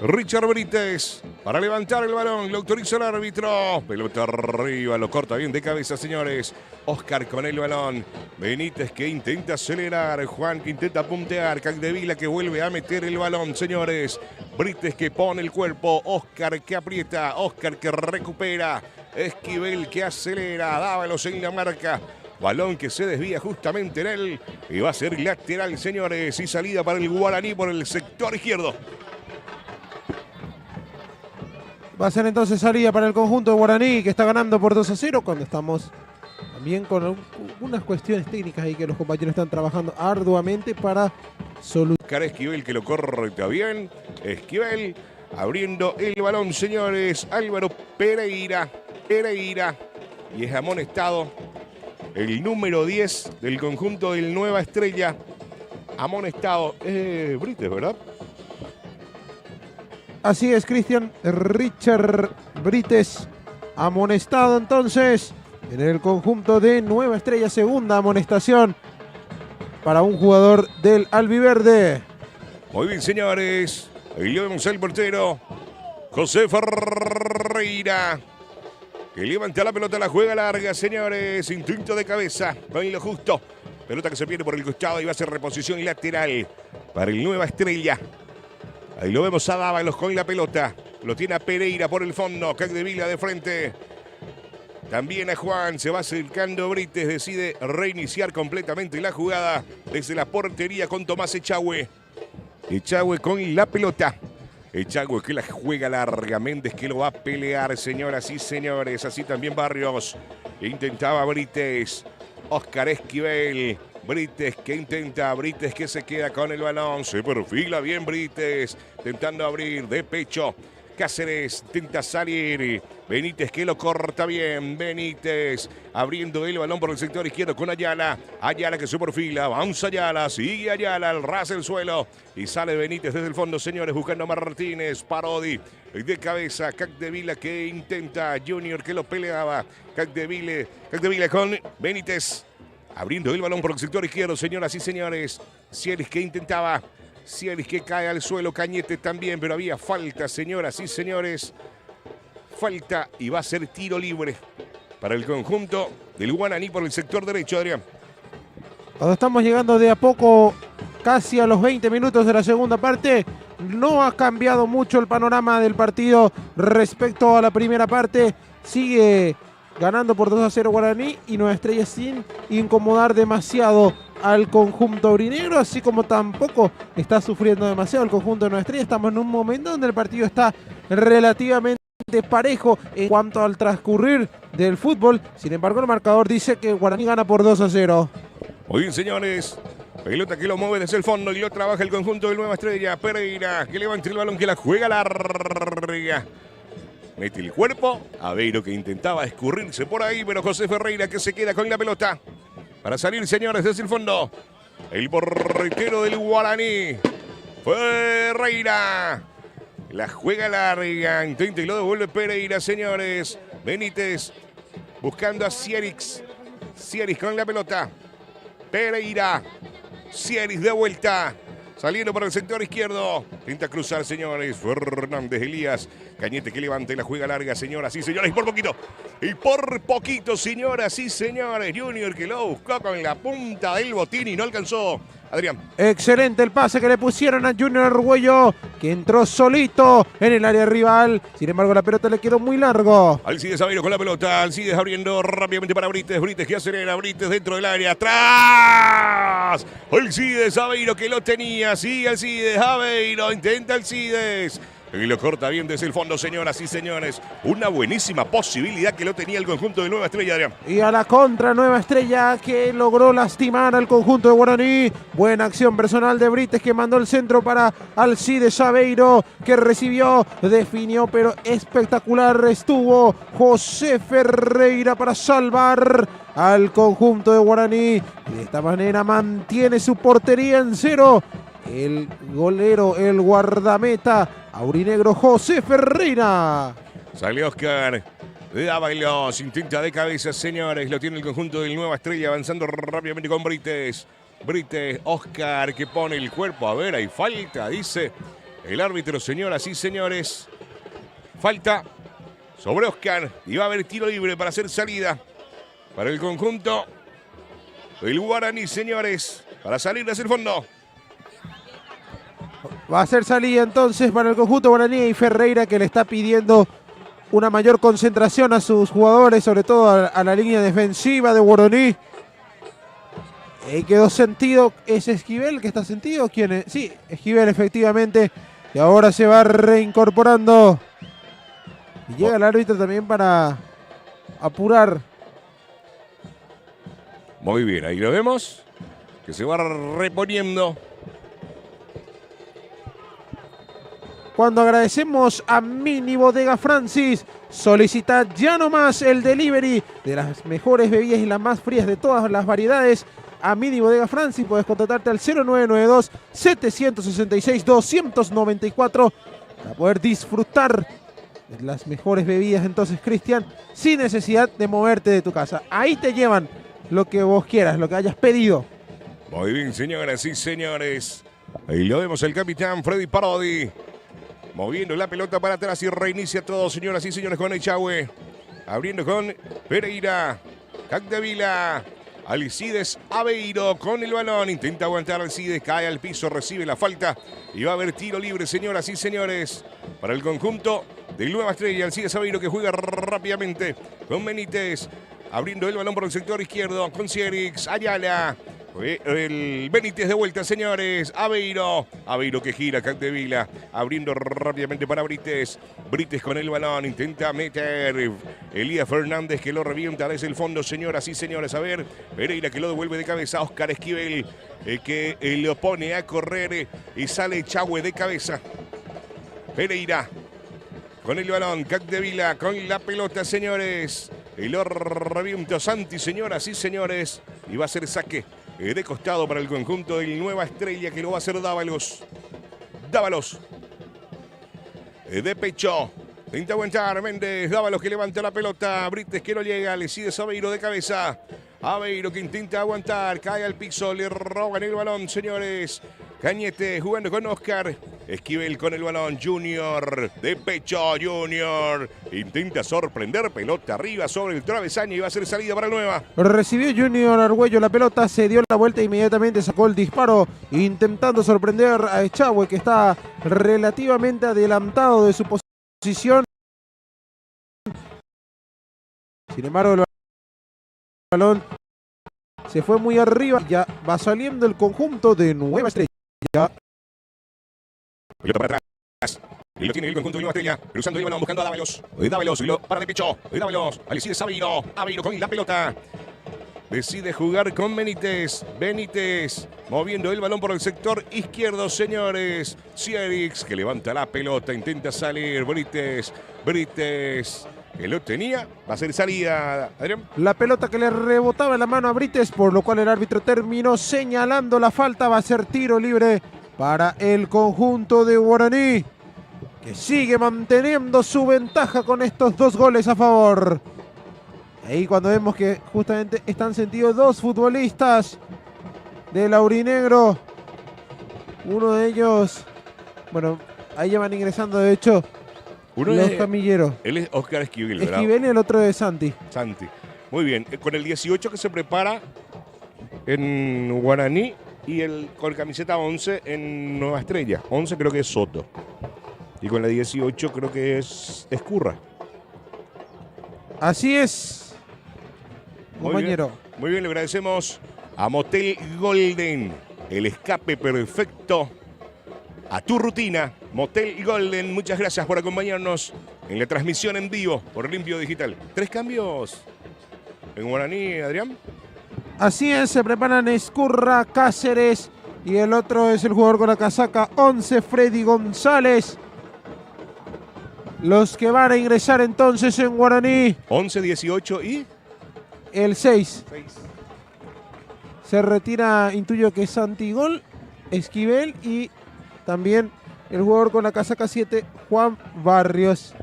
Richard Brites para levantar el balón. Lo autoriza el árbitro. Pelota arriba, lo corta bien de cabeza, señores. Oscar con el balón. Benítez que intenta acelerar. Juan que intenta puntear. Capdevila que vuelve a meter el balón, señores. Brites que pone el cuerpo. Oscar que aprieta. Oscar que recupera. Esquivel que acelera. Dávalos en la marca. Balón que se desvía justamente en él. Y va a ser lateral, señores. Y salida para el Guaraní por el sector izquierdo. Va a ser entonces salida para el conjunto de Guaraní, que está ganando por 2-0, cuando estamos también con unas cuestiones técnicas ahí que los compañeros están trabajando arduamente para solucionar. Esquivel que lo corta bien. Esquivel Abriendo el balón, señores, Álvaro Pereira. Y es amonestado el número 10 del conjunto del Nueva Estrella. Amonestado. Brites, ¿verdad? Así es, Cristian Richard Brites. Amonestado entonces en el conjunto de Nueva Estrella. Segunda amonestación para un jugador del albiverde. Muy bien, señores. Ahí lo vemos al portero, José Ferreira, que levanta la pelota, la juega larga, señores. Intento de cabeza, con lo justo. Pelota que se pierde por el costado y va a ser reposición lateral para el Nueva Estrella. Ahí lo vemos a Dávalos con la pelota. Lo tiene a Pereira por el fondo. Capdevila de frente. También a Juan. Se va acercando Brites. Decide reiniciar completamente la jugada desde la portería con Tomás Echagüe. Echagüe con la pelota. Echagüe que la juega larga. Méndez que lo va a pelear, señoras y señores. Así también Barrios. Intentaba Brites. Oscar Esquivel. Brites que intenta, Brites que se queda con el balón, se perfila bien Brites, intentando abrir de pecho. Cáceres intenta salir, Benítez que lo corta bien, Benítez abriendo el balón por el sector izquierdo con Ayala. Ayala que se perfila, avanza Ayala, sigue Ayala, al ras del suelo y sale Benítez desde el fondo, señores, buscando a Martínez, Parodi de cabeza, Capdevila que intenta, Junior que lo peleaba, Capdevila con Benítez. Abriendo el balón por el sector izquierdo, señoras y señores. Sieris que intentaba. Sieris que cae al suelo. Cañete también, pero había falta, señoras y señores. Falta y va a ser tiro libre para el conjunto del Guaraní por el sector derecho, Adrián. Cuando estamos llegando de a poco casi a los 20 minutos de la segunda parte, no ha cambiado mucho el panorama del partido respecto a la primera parte. Sigue ganando por 2-0 Guaraní y Nueva Estrella sin incomodar demasiado al conjunto aurinegro, así como tampoco está sufriendo demasiado el conjunto de Nueva Estrella. Estamos en un momento donde el partido está relativamente parejo en cuanto al transcurrir del fútbol. Sin embargo, el marcador dice que Guaraní gana por 2-0. Muy bien, señores. Pelota que lo mueve desde el fondo y lo trabaja el conjunto de Nueva Estrella. Pereira que levanta el balón, que la juega larga. Mete el cuerpo, Aveiro que intentaba escurrirse por ahí, pero José Ferreira que se queda con la pelota. Para salir, señores, desde el fondo. El portero del Guaraní, Ferreira. La juega larga, intenta y lo devuelve Pereira, señores. Benítez buscando a Sierix. Sierix con la pelota. Pereira. Sierix de vuelta. Saliendo por el sector izquierdo. Intenta cruzar, señores. Fernández Elías. Cañete que levanta y la juega larga, señoras y señores. Y por poquito, señoras y señores. Junior que lo buscó con la punta del botín y no alcanzó. Adrián. Excelente el pase que le pusieron a Junior Arguello, que entró solito en el área rival. Sin embargo, la pelota le quedó muy largo. Alcides Aveiro con la pelota. Alcides abriendo rápidamente para Brites. Brites que acelera. Brites dentro del área. ¡Atrás! Alcides Aveiro que lo tenía. Sigue Alcides Aveiro. Intenta Alcides. Y lo corta bien desde el fondo, señoras y señores. Una buenísima posibilidad que lo tenía el conjunto de Nueva Estrella, Adrián. Y a la contra, Nueva Estrella que logró lastimar al conjunto de Guaraní. Buena acción personal de Brites que mandó el centro para Alcides Aveiro, que recibió, definió, pero espectacular estuvo José Ferreira para salvar al conjunto de Guaraní. Y de esta manera mantiene su portería en cero. El golero, el guardameta aurinegro José Ferreira. Sale Oscar. Dávalos, intenta de cabeza, señores. Lo tiene el conjunto del Nueva Estrella avanzando rápidamente con Brites. Brites, Oscar que pone el cuerpo. A ver, hay falta, dice el árbitro, señoras y señores. Falta sobre Oscar. Y va a haber tiro libre para hacer salida para el conjunto del Guaraní, señores. Para salir desde el fondo. Va a ser salida entonces para el conjunto guaraní y Ferreira que le está pidiendo una mayor concentración a sus jugadores, sobre todo a la línea defensiva de Guaraní. Quedó sentido, ¿es Esquivel que está sentido? ¿Quién es? Sí, Esquivel efectivamente. Y ahora se va reincorporando. Y llega el árbitro también para apurar. Muy bien, ahí lo vemos. Que se va reponiendo. cuando agradecemos a Mini Bodega Francis. Solicita ya nomás el delivery de las mejores bebidas y las más frías de todas las variedades. A Mini Bodega Francis puedes contactarte al 0992-766-294 para poder disfrutar de las mejores bebidas. Entonces, Cristian, sin necesidad de moverte de tu casa. Ahí te llevan lo que vos quieras, lo que hayas pedido. Muy bien, señoras y señores. Ahí lo vemos el capitán Freddy Parodi. Moviendo la pelota para atrás y reinicia todo, señoras y señores, con Echagüe. Abriendo con Pereira. Capdevila. Alcides Aveiro con el balón. Intenta aguantar Alcides. Cae al piso. Recibe la falta. Y va a haber tiro libre, señoras y señores. Para el conjunto de Nueva Estrella. Alcides Aveiro que juega rápidamente con Benítez. Abriendo el balón por el sector izquierdo con Cierix. Ayala. El Benítez de vuelta, señores. Aveiro que gira, Capdevila. Abriendo rápidamente para Brites. Brites con el balón. Intenta meter. Elías Fernández que lo revienta desde el fondo, señoras y señores. A ver, Pereira que lo devuelve de cabeza. Oscar Esquivel que lo pone a correr. Y sale Echagüe de cabeza. Pereira con el balón. Capdevila con la pelota, señores. Y lo revienta Santi, señoras y señores. Y va a ser saque de costado para el conjunto de Nueva Estrella, que lo va a hacer Dávalos. Dávalos. De pecho. Intenta aguantar Méndez. Dávalos que levanta la pelota. Brites que no llega. Le sigue Aveiro de cabeza. Aveiro que intenta aguantar. Cae al piso. Le roban el balón, señores. Cañete jugando con Oscar. Esquivel con el balón. Junior. De pecho. Junior. Intenta sorprender. Pelota arriba sobre el travesaño y va a ser salida para Nueva. Recibió Junior Argüello la pelota. Se dio la vuelta e inmediatamente sacó el disparo. Intentando sorprender a Echagüe, que está relativamente adelantado de su posición. Sin embargo, el balón se fue muy arriba. Ya va saliendo el conjunto de Nueva Estrella. Pelota para atrás. Y lo tiene el conjunto de Nueva Estrella. Cruzando el balón, buscando a Dávalos. Dávalos, y lo para de pecho. Dávalos. Alcides Aveiro. Aveiro con la pelota. Decide jugar con Benítez. Benítez moviendo el balón por el sector izquierdo, señores. Cierix que levanta la pelota. Intenta salir. Brites. Que lo tenía. Va a ser salida, Adrián. La pelota que le rebotaba en la mano a Brites, por lo cual el árbitro terminó señalando la falta. Va a ser tiro libre para el conjunto de Guaraní, que sigue manteniendo su ventaja con estos 2 goles a favor. Ahí cuando vemos que justamente están sentidos 2 futbolistas del aurinegro. Uno de ellos, bueno, ahí ya van ingresando de hecho los camilleros. Él es Oscar Esquivel, ¿verdad? Esquivel y el otro de Santi. Santi. Muy bien. Con el 18 que se prepara en Guaraní y con camiseta 11 en Nueva Estrella. 11 creo que es Soto. Y con la 18 creo que es Escurra. Así es, compañero. Muy bien, le agradecemos a Motel Golden. El escape perfecto a tu rutina. Motel Golden, muchas gracias por acompañarnos en la transmisión en vivo por Limpio Digital. 3 cambios en Guaraní, Adrián. Así es, se preparan Escurra, Cáceres y el otro es el jugador con la casaca 11, Freddy González. Los que van a ingresar entonces en Guaraní. 11, 18 y... el 6. Se retira, intuyo que es Santigol, Esquivel y también el jugador con la casaca 7, Juan Barrios.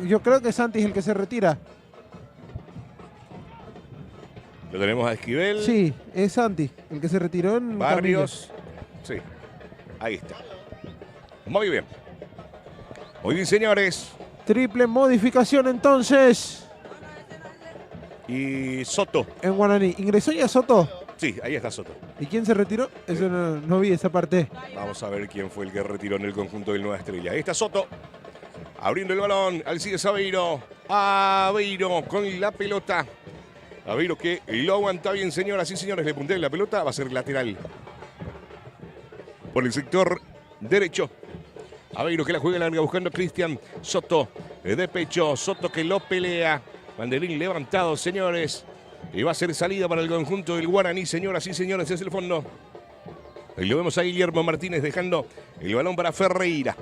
Yo creo que Santi es el que se retira. Lo tenemos a Esquivel. Sí, es Santi, el que se retiró en Barrios. Sí, ahí está. Muy bien. Muy bien, señores. Triple modificación entonces. Y Soto. En Guaraní. ¿Ingresó ya Soto? Sí, ahí está Soto. ¿Y quién se retiró? Eso no vi esa parte. Vamos a ver quién fue el que retiró en el conjunto del Nueva Estrella. Ahí está Soto. Abriendo el balón. Alcides Aveiro. Aveiro con la pelota. Aveiro que lo aguanta bien, señoras y señores. Le puntea la pelota. Va a ser lateral. Por el sector derecho. Aveiro que la juega larga buscando a Cristian Soto. De pecho. Soto que lo pelea. Banderín levantado, señores. Y va a ser salida para el conjunto del Guaraní, señoras y señores. Es el fondo. Y lo vemos a Guillermo Martínez dejando el balón para Ferreira.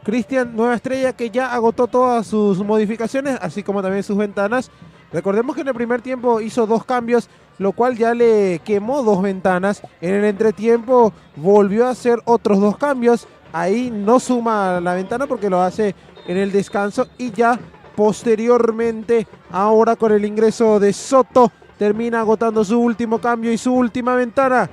Cristian, Nueva Estrella, que ya agotó todas sus modificaciones, así como también sus ventanas. Recordemos que en el primer tiempo hizo 2 cambios, lo cual ya le quemó 2 ventanas. En el entretiempo volvió a hacer otros 2 cambios. Ahí no suma la ventana porque lo hace en el descanso. Y ya posteriormente, ahora con el ingreso de Soto, termina agotando su último cambio y su última ventana.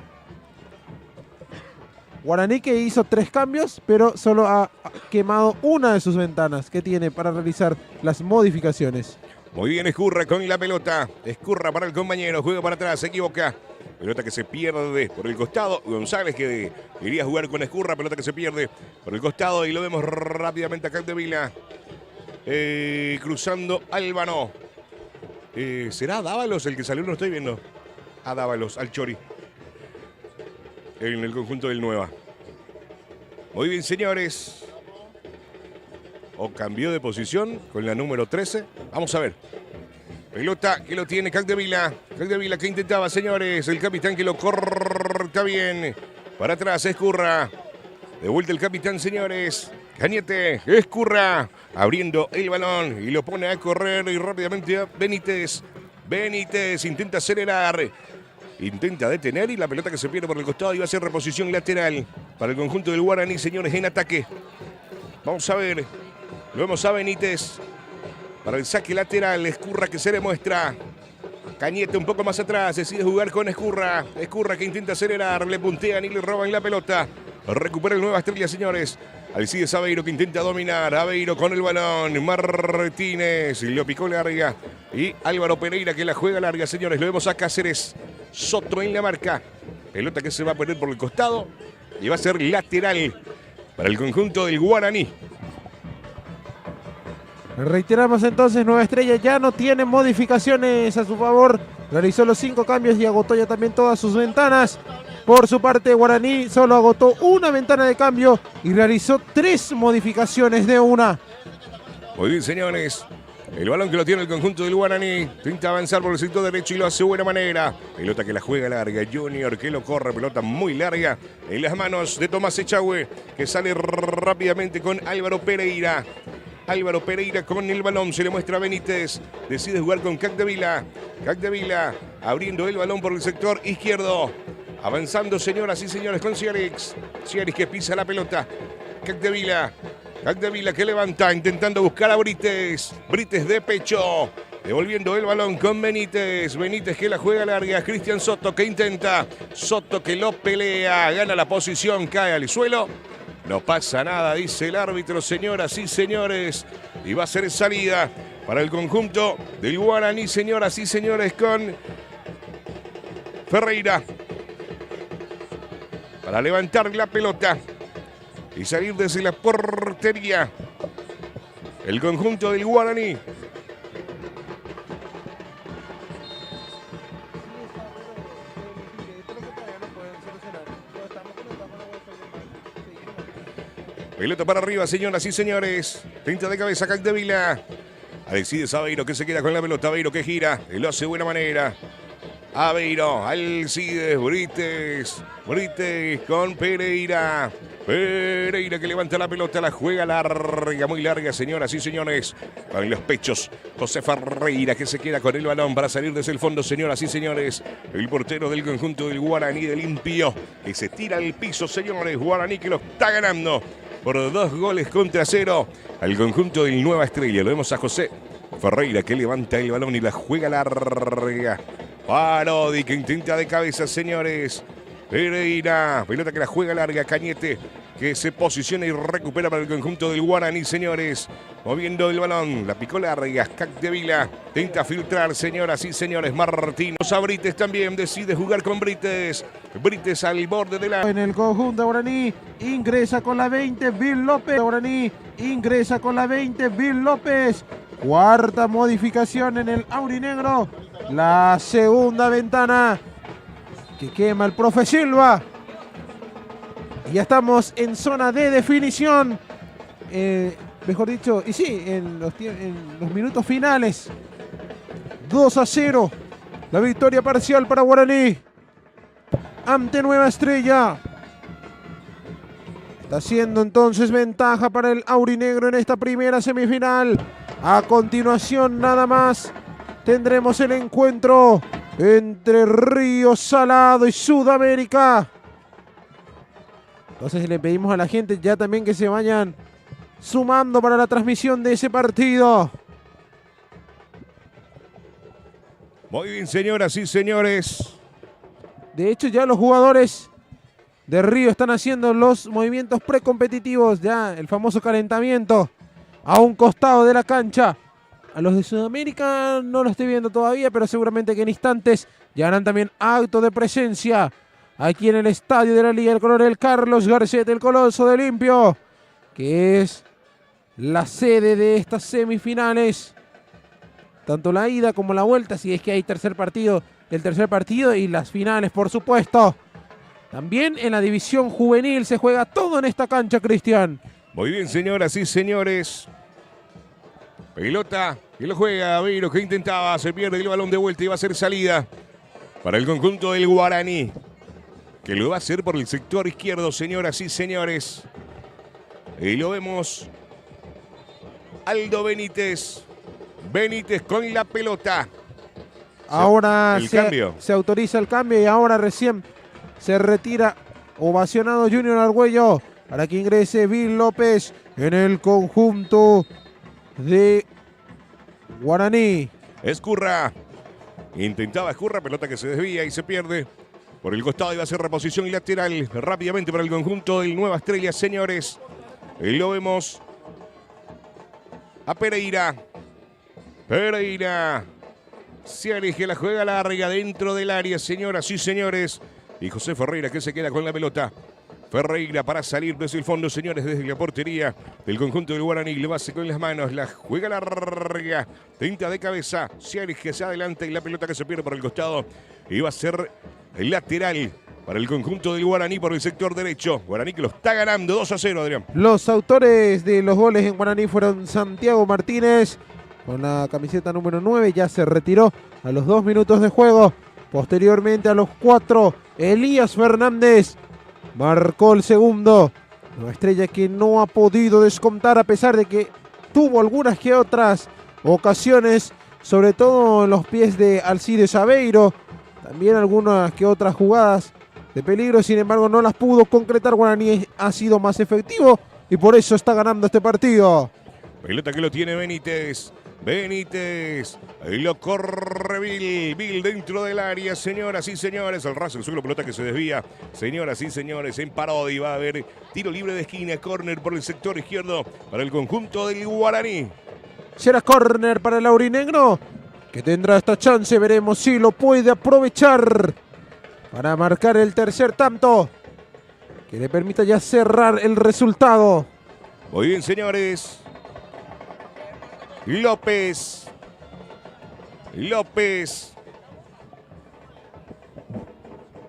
Guaraní, que hizo 3 cambios, pero solo ha quemado una de sus ventanas que tiene para realizar las modificaciones. Muy bien, Escurra con la pelota. Escurra para el compañero, juega para atrás, se equivoca. Pelota que se pierde por el costado. González que quería jugar con Escurra, pelota que se pierde por el costado. Y lo vemos rápidamente acá de Vila. Cruzando Albano. ¿Será Dávalos el que salió? No estoy viendo. A Dávalos, al Chori. En el conjunto del Nueva. Muy bien, señores. O cambió de posición con la número 13. Vamos a ver. Pelota que lo tiene Capdevila. Capdevila que intentaba, señores. El capitán que lo corta bien. Para atrás, Escurra. De vuelta el capitán, señores. Cañete, Escurra. Abriendo el balón y lo pone a correr y rápidamente a Benítez. Benítez intenta acelerar. Intenta detener y la pelota que se pierde por el costado y va a ser reposición lateral para el conjunto del Guaraní, señores, en ataque. Vamos a ver. Lo vemos a Benítez para el saque lateral. Escurra que se le muestra. Cañete un poco más atrás. Decide jugar con Escurra. Escurra que intenta acelerar. Le puntean y le roban la pelota. Recupera el Nueva Estrella, señores. Alcides Aveiro que intenta dominar. Aveiro con el balón. Martínez. Lo picó larga. Y Álvaro Pereira que la juega larga, señores. Lo vemos a Cáceres. Soto en la marca. Pelota que se va a poner por el costado. Y va a ser lateral para el conjunto del Guaraní. Reiteramos entonces, Nueva Estrella ya no tiene modificaciones a su favor. Realizó los 5 cambios y agotó ya también todas sus ventanas. Por su parte, Guaraní solo agotó una ventana de cambio y realizó 3 modificaciones de una. Muy bien, señores. El balón que lo tiene el conjunto del Guaraní. Intenta avanzar por el sector derecho y lo hace de buena manera. Pelota que la juega larga. Junior que lo corre. Pelota muy larga en las manos de Tomás Echagüe, que sale rápidamente con Álvaro Pereira. Álvaro Pereira con el balón. Se le muestra a Benítez. Decide jugar con Capdevila. Capdevila abriendo el balón por el sector izquierdo. Avanzando, señoras y señores, con Ciarix. Ciarix que pisa la pelota. Capdevila. Capdevila que levanta, intentando buscar a Brites. Brites de pecho. Devolviendo el balón con Benítez. Benítez que la juega larga. Cristian Soto que intenta. Soto que lo pelea. Gana la posición. Cae al suelo. No pasa nada, dice el árbitro, señoras y señores. Y va a ser salida para el conjunto del Guaraní, señoras y señores, con Ferreira. Para levantar la pelota y salir desde la portería. El conjunto del Guaraní. Pelota para arriba, señoras y señores. 30 de cabeza, Capdevila. Alcides Aveiro que se queda con la pelota. Aveiro que gira. Lo hace de buena manera. Aveiro, Alcides, Brites. Brites con Pereira. Pereira que levanta la pelota, la juega larga, muy larga, señoras y señores. Con los pechos, José Ferreira que se queda con el balón para salir desde el fondo, señoras y señores. El portero del conjunto del Guaraní de Limpio, que se tira al piso, señores. Guaraní que lo está ganando por 2-0 al conjunto del Nueva Estrella. Lo vemos a José Ferreira que levanta el balón y la juega larga. Parodi que intenta de cabeza, señores. Pereira, pelota que la juega larga. Cañete que se posiciona y recupera para el conjunto del Guaraní, señores. Moviendo el balón, la picó larga. Capdevila intenta filtrar, señoras y señores. Martín. A Brites también decide jugar con Brites. Brites al borde de la... En el conjunto Guaraní ingresa con la 20 Bill López. Guaraní ingresa con la 20 Bill López. Cuarta modificación en el aurinegro. La segunda ventana que quema el profe Silva. Y ya estamos en zona de definición. Mejor dicho, y sí, en los minutos finales. 2-0. La victoria parcial para Guaraní ante Nueva Estrella. Está siendo entonces ventaja para el aurinegro en esta primera semifinal. A continuación nada más tendremos el encuentro entre Río Salado y Sudamérica. Entonces le pedimos a la gente ya también que se vayan sumando para la transmisión de ese partido. Muy bien, señoras y señores. De hecho, ya los jugadores de Río están haciendo los movimientos precompetitivos, ya el famoso calentamiento a un costado de la cancha. A los de Sudamérica no lo estoy viendo todavía, pero seguramente que en instantes ya harán también acto de presencia aquí en el estadio de la Liga del Coronel Carlos Garcete, el Coloso de Limpio, que es la sede de estas semifinales. Tanto la ida como la vuelta, si es que hay tercer partido, el tercer partido y las finales, por supuesto. También en la división juvenil se juega todo en esta cancha, Cristian. Muy bien, señoras y señores. Pelota que lo juega Aveiro, que intentaba, se pierde el balón de vuelta y va a ser salida para el conjunto del Guaraní, que lo va a hacer por el sector izquierdo, señoras y señores. Y lo vemos. Aldo Benítez. Benítez con la pelota. Ahora cambio. Se autoriza el cambio y ahora recién se retira ovacionado Junior Argüello para que ingrese Bill López en el conjunto de Guaraní. Escurra. Intentaba Escurra, pelota que se desvía y se pierde. Por el costado iba a ser reposición lateral rápidamente para el conjunto del Nueva Estrella, señores. Y lo vemos a Pereira. Pereira. Se elige la juega larga dentro del área, señoras y señores. Y José Ferreira que se queda con la pelota. Ferreira para salir desde el fondo, señores, desde la portería del conjunto del Guaraní. Lo hace con las manos, la juega larga, tinta de cabeza, se elige hacia adelante y la pelota que se pierde por el costado. Y va a ser el lateral para el conjunto del Guaraní por el sector derecho. Guaraní que lo está ganando 2-0, Adrián. Los autores de los goles en Guaraní fueron Santiago Martínez, con la camiseta número 9, ya se retiró a los 2 minutos de juego. Posteriormente a los 4, Elías Fernández marcó el segundo. Nueva Estrella que no ha podido descontar a pesar de que tuvo algunas que otras ocasiones, sobre todo en los pies de Alcides Aveiro. También algunas que otras jugadas de peligro, sin embargo no las pudo concretar. Guaraní ha sido más efectivo y por eso está ganando este partido. Pelota que lo tiene Benítez. Benítez, ahí lo corre Bill dentro del área, señoras y señores, al ras del suelo, pelota que se desvía, señoras y señores, en Parodi va a haber tiro libre de esquina, córner por el sector izquierdo para el conjunto del Guaraní. Será córner para el aurinegro, que tendrá esta chance, veremos si lo puede aprovechar para marcar el tercer tanto, que le permita ya cerrar el resultado. Muy bien, señores. López.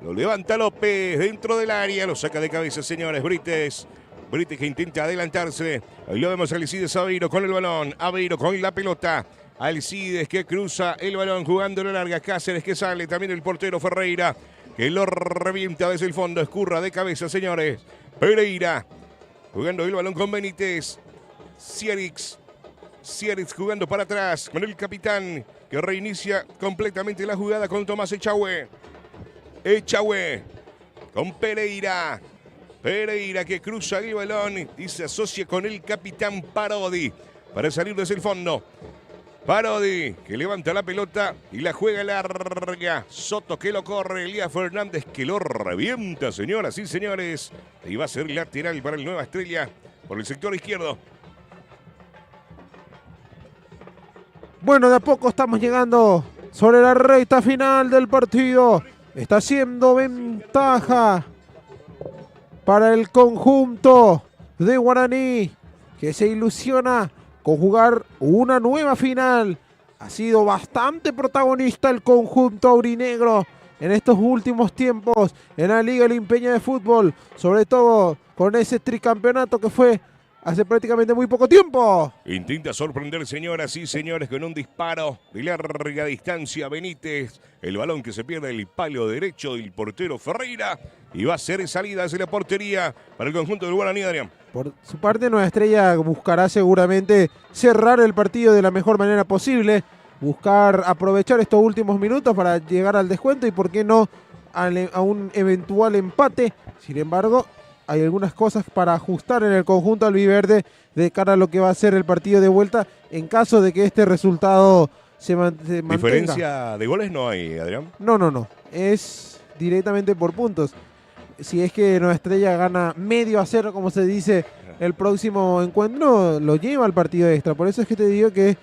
Lo levanta López dentro del área. Lo saca de cabeza, señores. Brites que intenta adelantarse. Ahí lo vemos a Alcides Aveiro con el balón. Aveiro con la pelota. Alcides que cruza el balón jugando la larga. Cáceres que sale. También el portero Ferreira que lo revienta desde el fondo. Escurra de cabeza, señores. Pereira jugando el balón con Benítez. Cierix jugando para atrás con el capitán que reinicia completamente la jugada con Tomás Echagüe. Echagüe con Pereira. Pereira que cruza el balón y se asocia con el capitán Parodi para salir desde el fondo. Parodi que levanta la pelota y la juega larga. Soto que lo corre. Elías Fernández que lo revienta, señoras y señores. Y va a ser lateral para el Nueva Estrella por el sector izquierdo. Bueno, de a poco estamos llegando sobre la recta final del partido. Está siendo ventaja para el conjunto de Guaraní, que se ilusiona con jugar una nueva final. Ha sido bastante protagonista el conjunto aurinegro en estos últimos tiempos en la Liga Limpeña de Fútbol, sobre todo con ese tricampeonato que fue hace prácticamente muy poco tiempo. Intenta sorprender, señoras y señores, con un disparo de larga distancia. Benítez, el balón que se pierde el palo derecho del portero Ferreira. Y va a ser salida hacia la portería para el conjunto del Guaraní, Adrián. Por su parte, Nueva Estrella buscará seguramente cerrar el partido de la mejor manera posible. Buscar aprovechar estos últimos minutos para llegar al descuento y, por qué no, a un eventual empate. Sin embargo, hay algunas cosas para ajustar en el conjunto albiverde de cara a lo que va a ser el partido de vuelta en caso de que este resultado se mantenga. ¿Diferencia de goles no hay, Adrián? No. Es directamente por puntos. Si es que Nueva Estrella gana 0-0, como se dice, el próximo encuentro lo lleva al partido extra. Por eso es que te digo que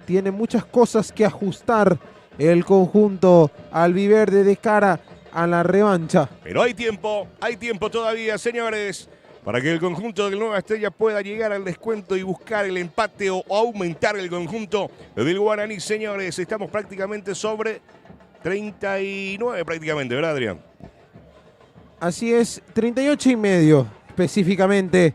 tiene muchas cosas que ajustar el conjunto albiverde de cara a la revancha. Pero hay tiempo todavía, señores, para que el conjunto de Nueva Estrella pueda llegar al descuento y buscar el empate o aumentar el conjunto del Guaraní, señores. Estamos prácticamente sobre 39 prácticamente, ¿verdad, Adrián? Así es, 38,5 específicamente.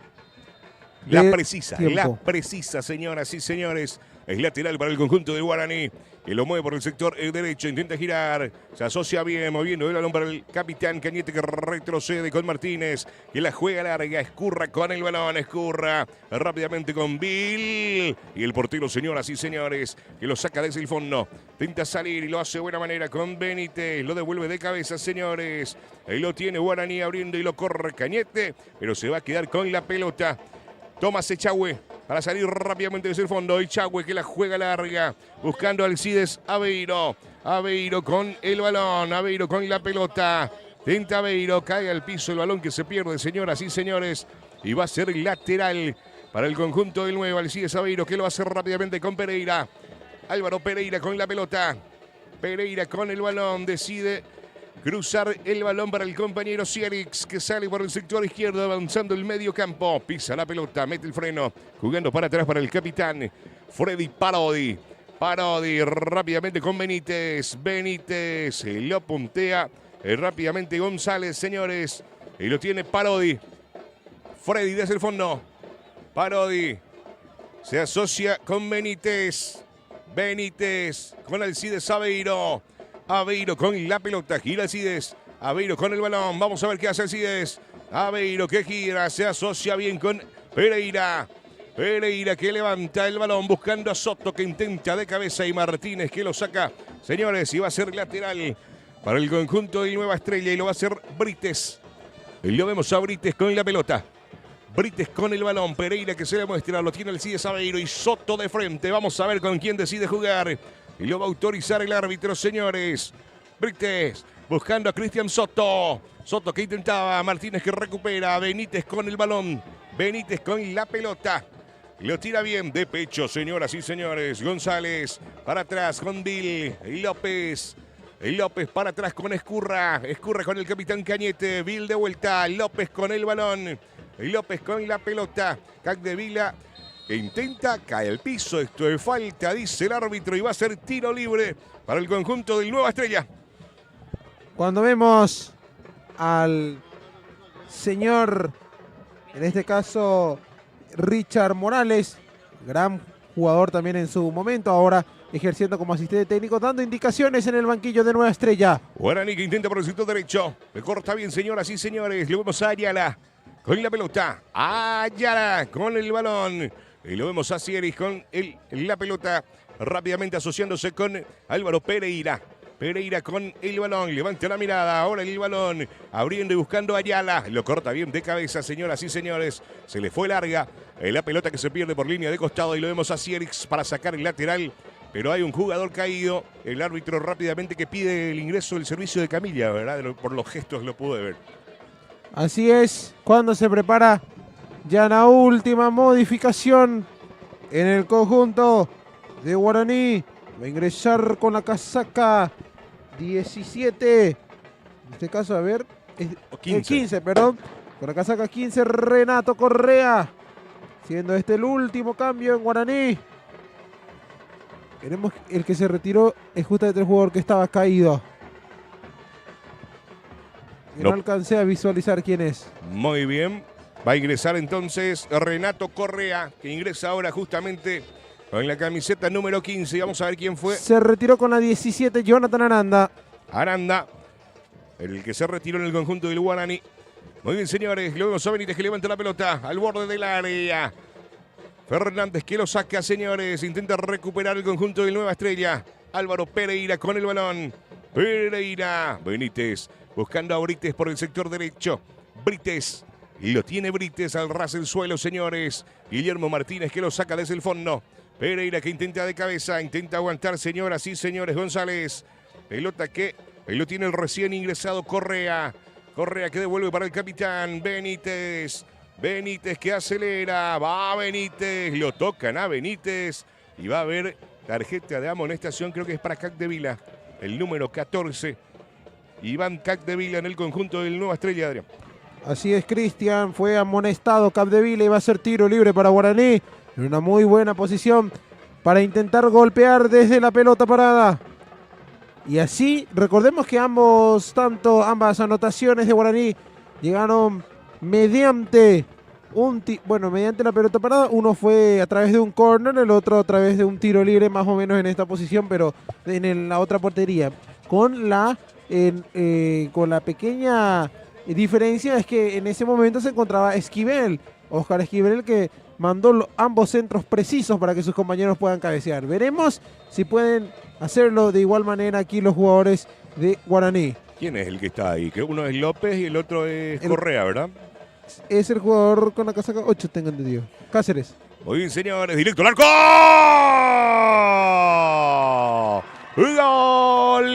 La precisa, señoras y señores. Es lateral para el conjunto del Guaraní, que lo mueve por el sector derecho, intenta girar, se asocia bien, moviendo el balón para el capitán Cañete, que retrocede con Martínez, que la juega larga, Escurra con el balón, Escurra rápidamente con Bill, y el portero, señoras y señores, que lo saca desde el fondo, intenta salir y lo hace de buena manera con Benítez, lo devuelve de cabeza, señores, ahí lo tiene Guaraní abriendo y lo corre Cañete, pero se va a quedar con la pelota. Tomás Echagüe para salir rápidamente desde el fondo. Echagüe que la juega larga, buscando a Alcides Aveiro. Aveiro con el balón, Aveiro con la pelota. Tenta Aveiro, cae al piso el balón que se pierde, señoras y señores. Y va a ser lateral para el conjunto del nuevo Alcides Aveiro, que lo va a hacer rápidamente con Pereira. Álvaro Pereira con la pelota. Pereira con el balón, decide cruzar el balón para el compañero Cierix, que sale por el sector izquierdo, avanzando el medio campo. Pisa la pelota, mete el freno, jugando para atrás para el capitán Freddy Parodi. Parodi rápidamente con Benítez. Benítez lo puntea rápidamente González, señores. Y lo tiene Parodi. Freddy desde el fondo. Parodi se asocia con Benítez. Benítez con Alcides Aveiro. Aveiro con la pelota, gira Alcides. Aveiro con el balón, vamos a ver qué hace Alcides. Aveiro que gira, se asocia bien con Pereira. Pereira que levanta el balón buscando a Soto, que intenta de cabeza, y Martínez que lo saca. Señores, y va a ser lateral para el conjunto de Nueva Estrella y lo va a hacer Brites. Y lo vemos a Brites con la pelota. Brites con el balón, Pereira que se le muestra, lo tiene Alcides Aveiro y Soto de frente. Vamos a ver con quién decide jugar. Y lo va a autorizar el árbitro, señores. Brites buscando a Cristian Soto. Soto que intentaba, Martínez que recupera. Benítez con el balón. Benítez con la pelota. Lo tira bien de pecho, señoras y señores. González para atrás con Bill. López. López para atrás con Escurra. Escurra con el capitán Cañete. Bill de vuelta. López con el balón. López con la pelota. Capdevila que intenta, cae al piso. Esto es falta, dice el árbitro, y va a ser tiro libre para el conjunto del Nueva Estrella. Cuando vemos al señor, en este caso Richard Morales, gran jugador también en su momento, ahora ejerciendo como asistente técnico, dando indicaciones en el banquillo de Nueva Estrella. Guaraní que intenta por el sector derecho. Le corta bien, señoras y señores. Le vemos a Ayala con la pelota. Ayala con el balón. Y lo vemos a Cieris con la pelota, rápidamente asociándose con Álvaro Pereira. Pereira con el balón, levanta la mirada, ahora el balón, abriendo y buscando a Ayala. Lo corta bien de cabeza, señoras y señores. Se le fue larga la pelota que se pierde por línea de costado y lo vemos a Cierix para sacar el lateral. Pero hay un jugador caído, el árbitro rápidamente que pide el ingreso del servicio de camilla, ¿verdad? Por los gestos lo pude ver. Así es, cuando se prepara ya la última modificación en el conjunto de Guaraní. Va a ingresar con la casaca 17. En este caso, a ver, es 15, perdón. Con la casaca 15, Renato Correa. Siendo este el último cambio en Guaraní. Queremos, el que se retiró es justamente el jugador que estaba caído. No alcancé a visualizar quién es. Muy bien. Va a ingresar entonces Renato Correa, que ingresa ahora justamente con la camiseta número 15. Y vamos a ver quién fue. Se retiró con la 17 Jonathan Aranda. Aranda, el que se retiró en el conjunto del Guaraní. Muy bien, señores. Luego Benítez que levanta la pelota al borde del área. Fernández que lo saca, señores. Intenta recuperar el conjunto del Nueva Estrella. Álvaro Pereira con el balón. Pereira. Benítez buscando a Brites por el sector derecho. Brites. Y lo tiene Brites al ras del suelo, señores. Guillermo Martínez que lo saca desde el fondo. Pereira que intenta de cabeza. Intenta aguantar, señoras y señores. González. Pelota que lo tiene el recién ingresado Correa. Correa que devuelve para el capitán Benítez. Benítez que acelera. Va Benítez. Lo tocan a Benítez. Y va a haber tarjeta de amonestación. Creo que es para Capdevila. El número 14. Iván Capdevila en el conjunto del Nueva Estrella, Adrián. Así es, Cristian. Fue amonestado Capdevila y va a ser tiro libre para Guaraní. En una muy buena posición para intentar golpear desde la pelota parada. Y así, recordemos que ambas anotaciones de Guaraní llegaron mediante mediante la pelota parada. Uno fue a través de un córner, el otro a través de un tiro libre, más o menos en esta posición, pero en la otra portería. Con la pequeña diferencia es que en ese momento se encontraba Esquivel, Óscar Esquivel, que mandó ambos centros precisos para que sus compañeros puedan cabecear. Veremos si pueden hacerlo de igual manera aquí los jugadores de Guaraní. ¿Quién es el que está ahí? Que uno es López y el otro es Correa, ¿verdad? Es el jugador con la casaca 8, tengo entendido. Cáceres. Muy bien, señores. Directo al arco. ¡Gol!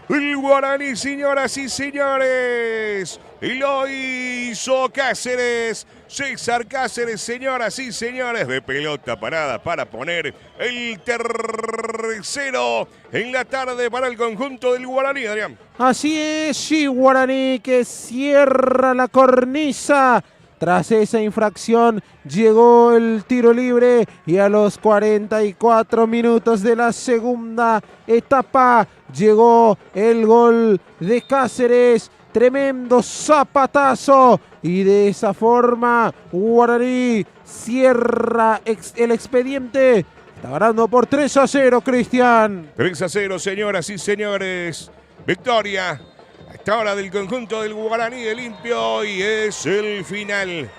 El Guaraní, señoras y señores. Y lo hizo Cáceres. César Cáceres, señoras y señores, de pelota parada para poner el tercero en la tarde para el conjunto del Guaraní, Adrián. Así es, sí, Guaraní que cierra la cornisa. Tras esa infracción llegó el tiro libre y a los 44 minutos de la segunda etapa llegó el gol de Cáceres. Tremendo zapatazo y de esa forma Guaraní cierra el expediente. Está ganando por 3-0, Cristian. 3-0, señoras y señores. Victoria a esta hora del conjunto del Guaraní de Limpio y es el final.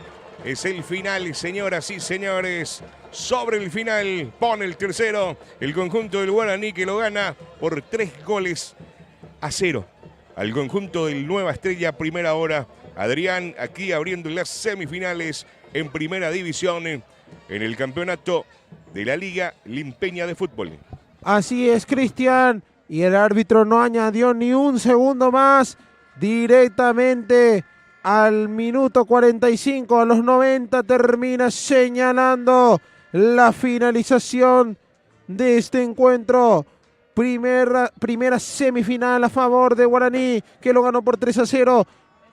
Es el final, señoras y señores. Sobre el final pone el tercero el conjunto del Guaraní que lo gana por 3-0 al conjunto del Nueva Estrella, primera hora. Adrián, aquí abriendo las semifinales en primera división en el campeonato de la Liga Limpeña de Fútbol. Así es, Cristian. Y el árbitro no añadió ni un segundo más. Directamente al minuto 45, a los 90, termina señalando la finalización de este encuentro. Primera semifinal a favor de Guaraní, que lo ganó por 3-0.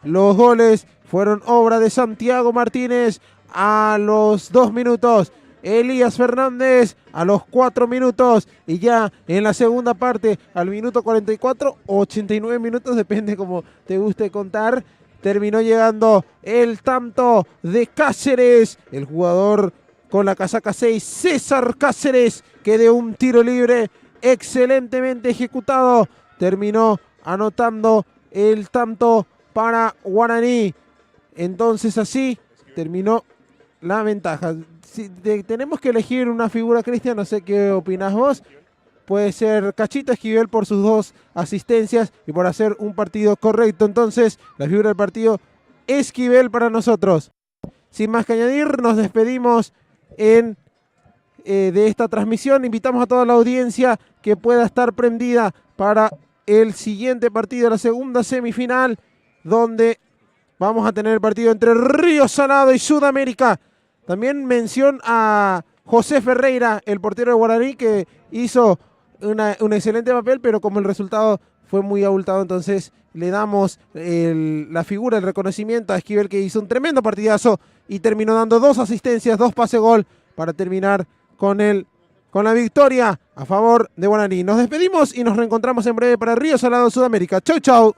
Los goles fueron obra de Santiago Martínez a los 2 minutos. Elías Fernández a los 4 minutos. Y ya en la segunda parte, al minuto 44, 89 minutos, depende como te guste contar, terminó llegando el tanto de Cáceres, el jugador con la casaca 6, César Cáceres, que de un tiro libre excelentemente ejecutado terminó anotando el tanto para Guaraní. Entonces así terminó la ventaja. Si tenemos que elegir una figura, Cristian, no sé qué opinas vos. Puede ser Cachito Esquivel por sus 2 asistencias y por hacer un partido correcto. Entonces la figura del partido, Esquivel para nosotros. Sin más que añadir, nos despedimos de esta transmisión. Invitamos a toda la audiencia que pueda estar prendida para el siguiente partido, la segunda semifinal, donde vamos a tener el partido entre Río Salado y Sudamérica. También mención a José Ferreira, el portero de Guaraní, que hizo un excelente papel, pero como el resultado fue muy abultado, entonces le damos la figura, el reconocimiento a Esquivel, que hizo un tremendo partidazo y terminó dando 2 asistencias, 2 pase gol para terminar con el con la victoria a favor de Guaraní. Nos despedimos y nos reencontramos en breve para Río Salado, Sudamérica. Chau, chau.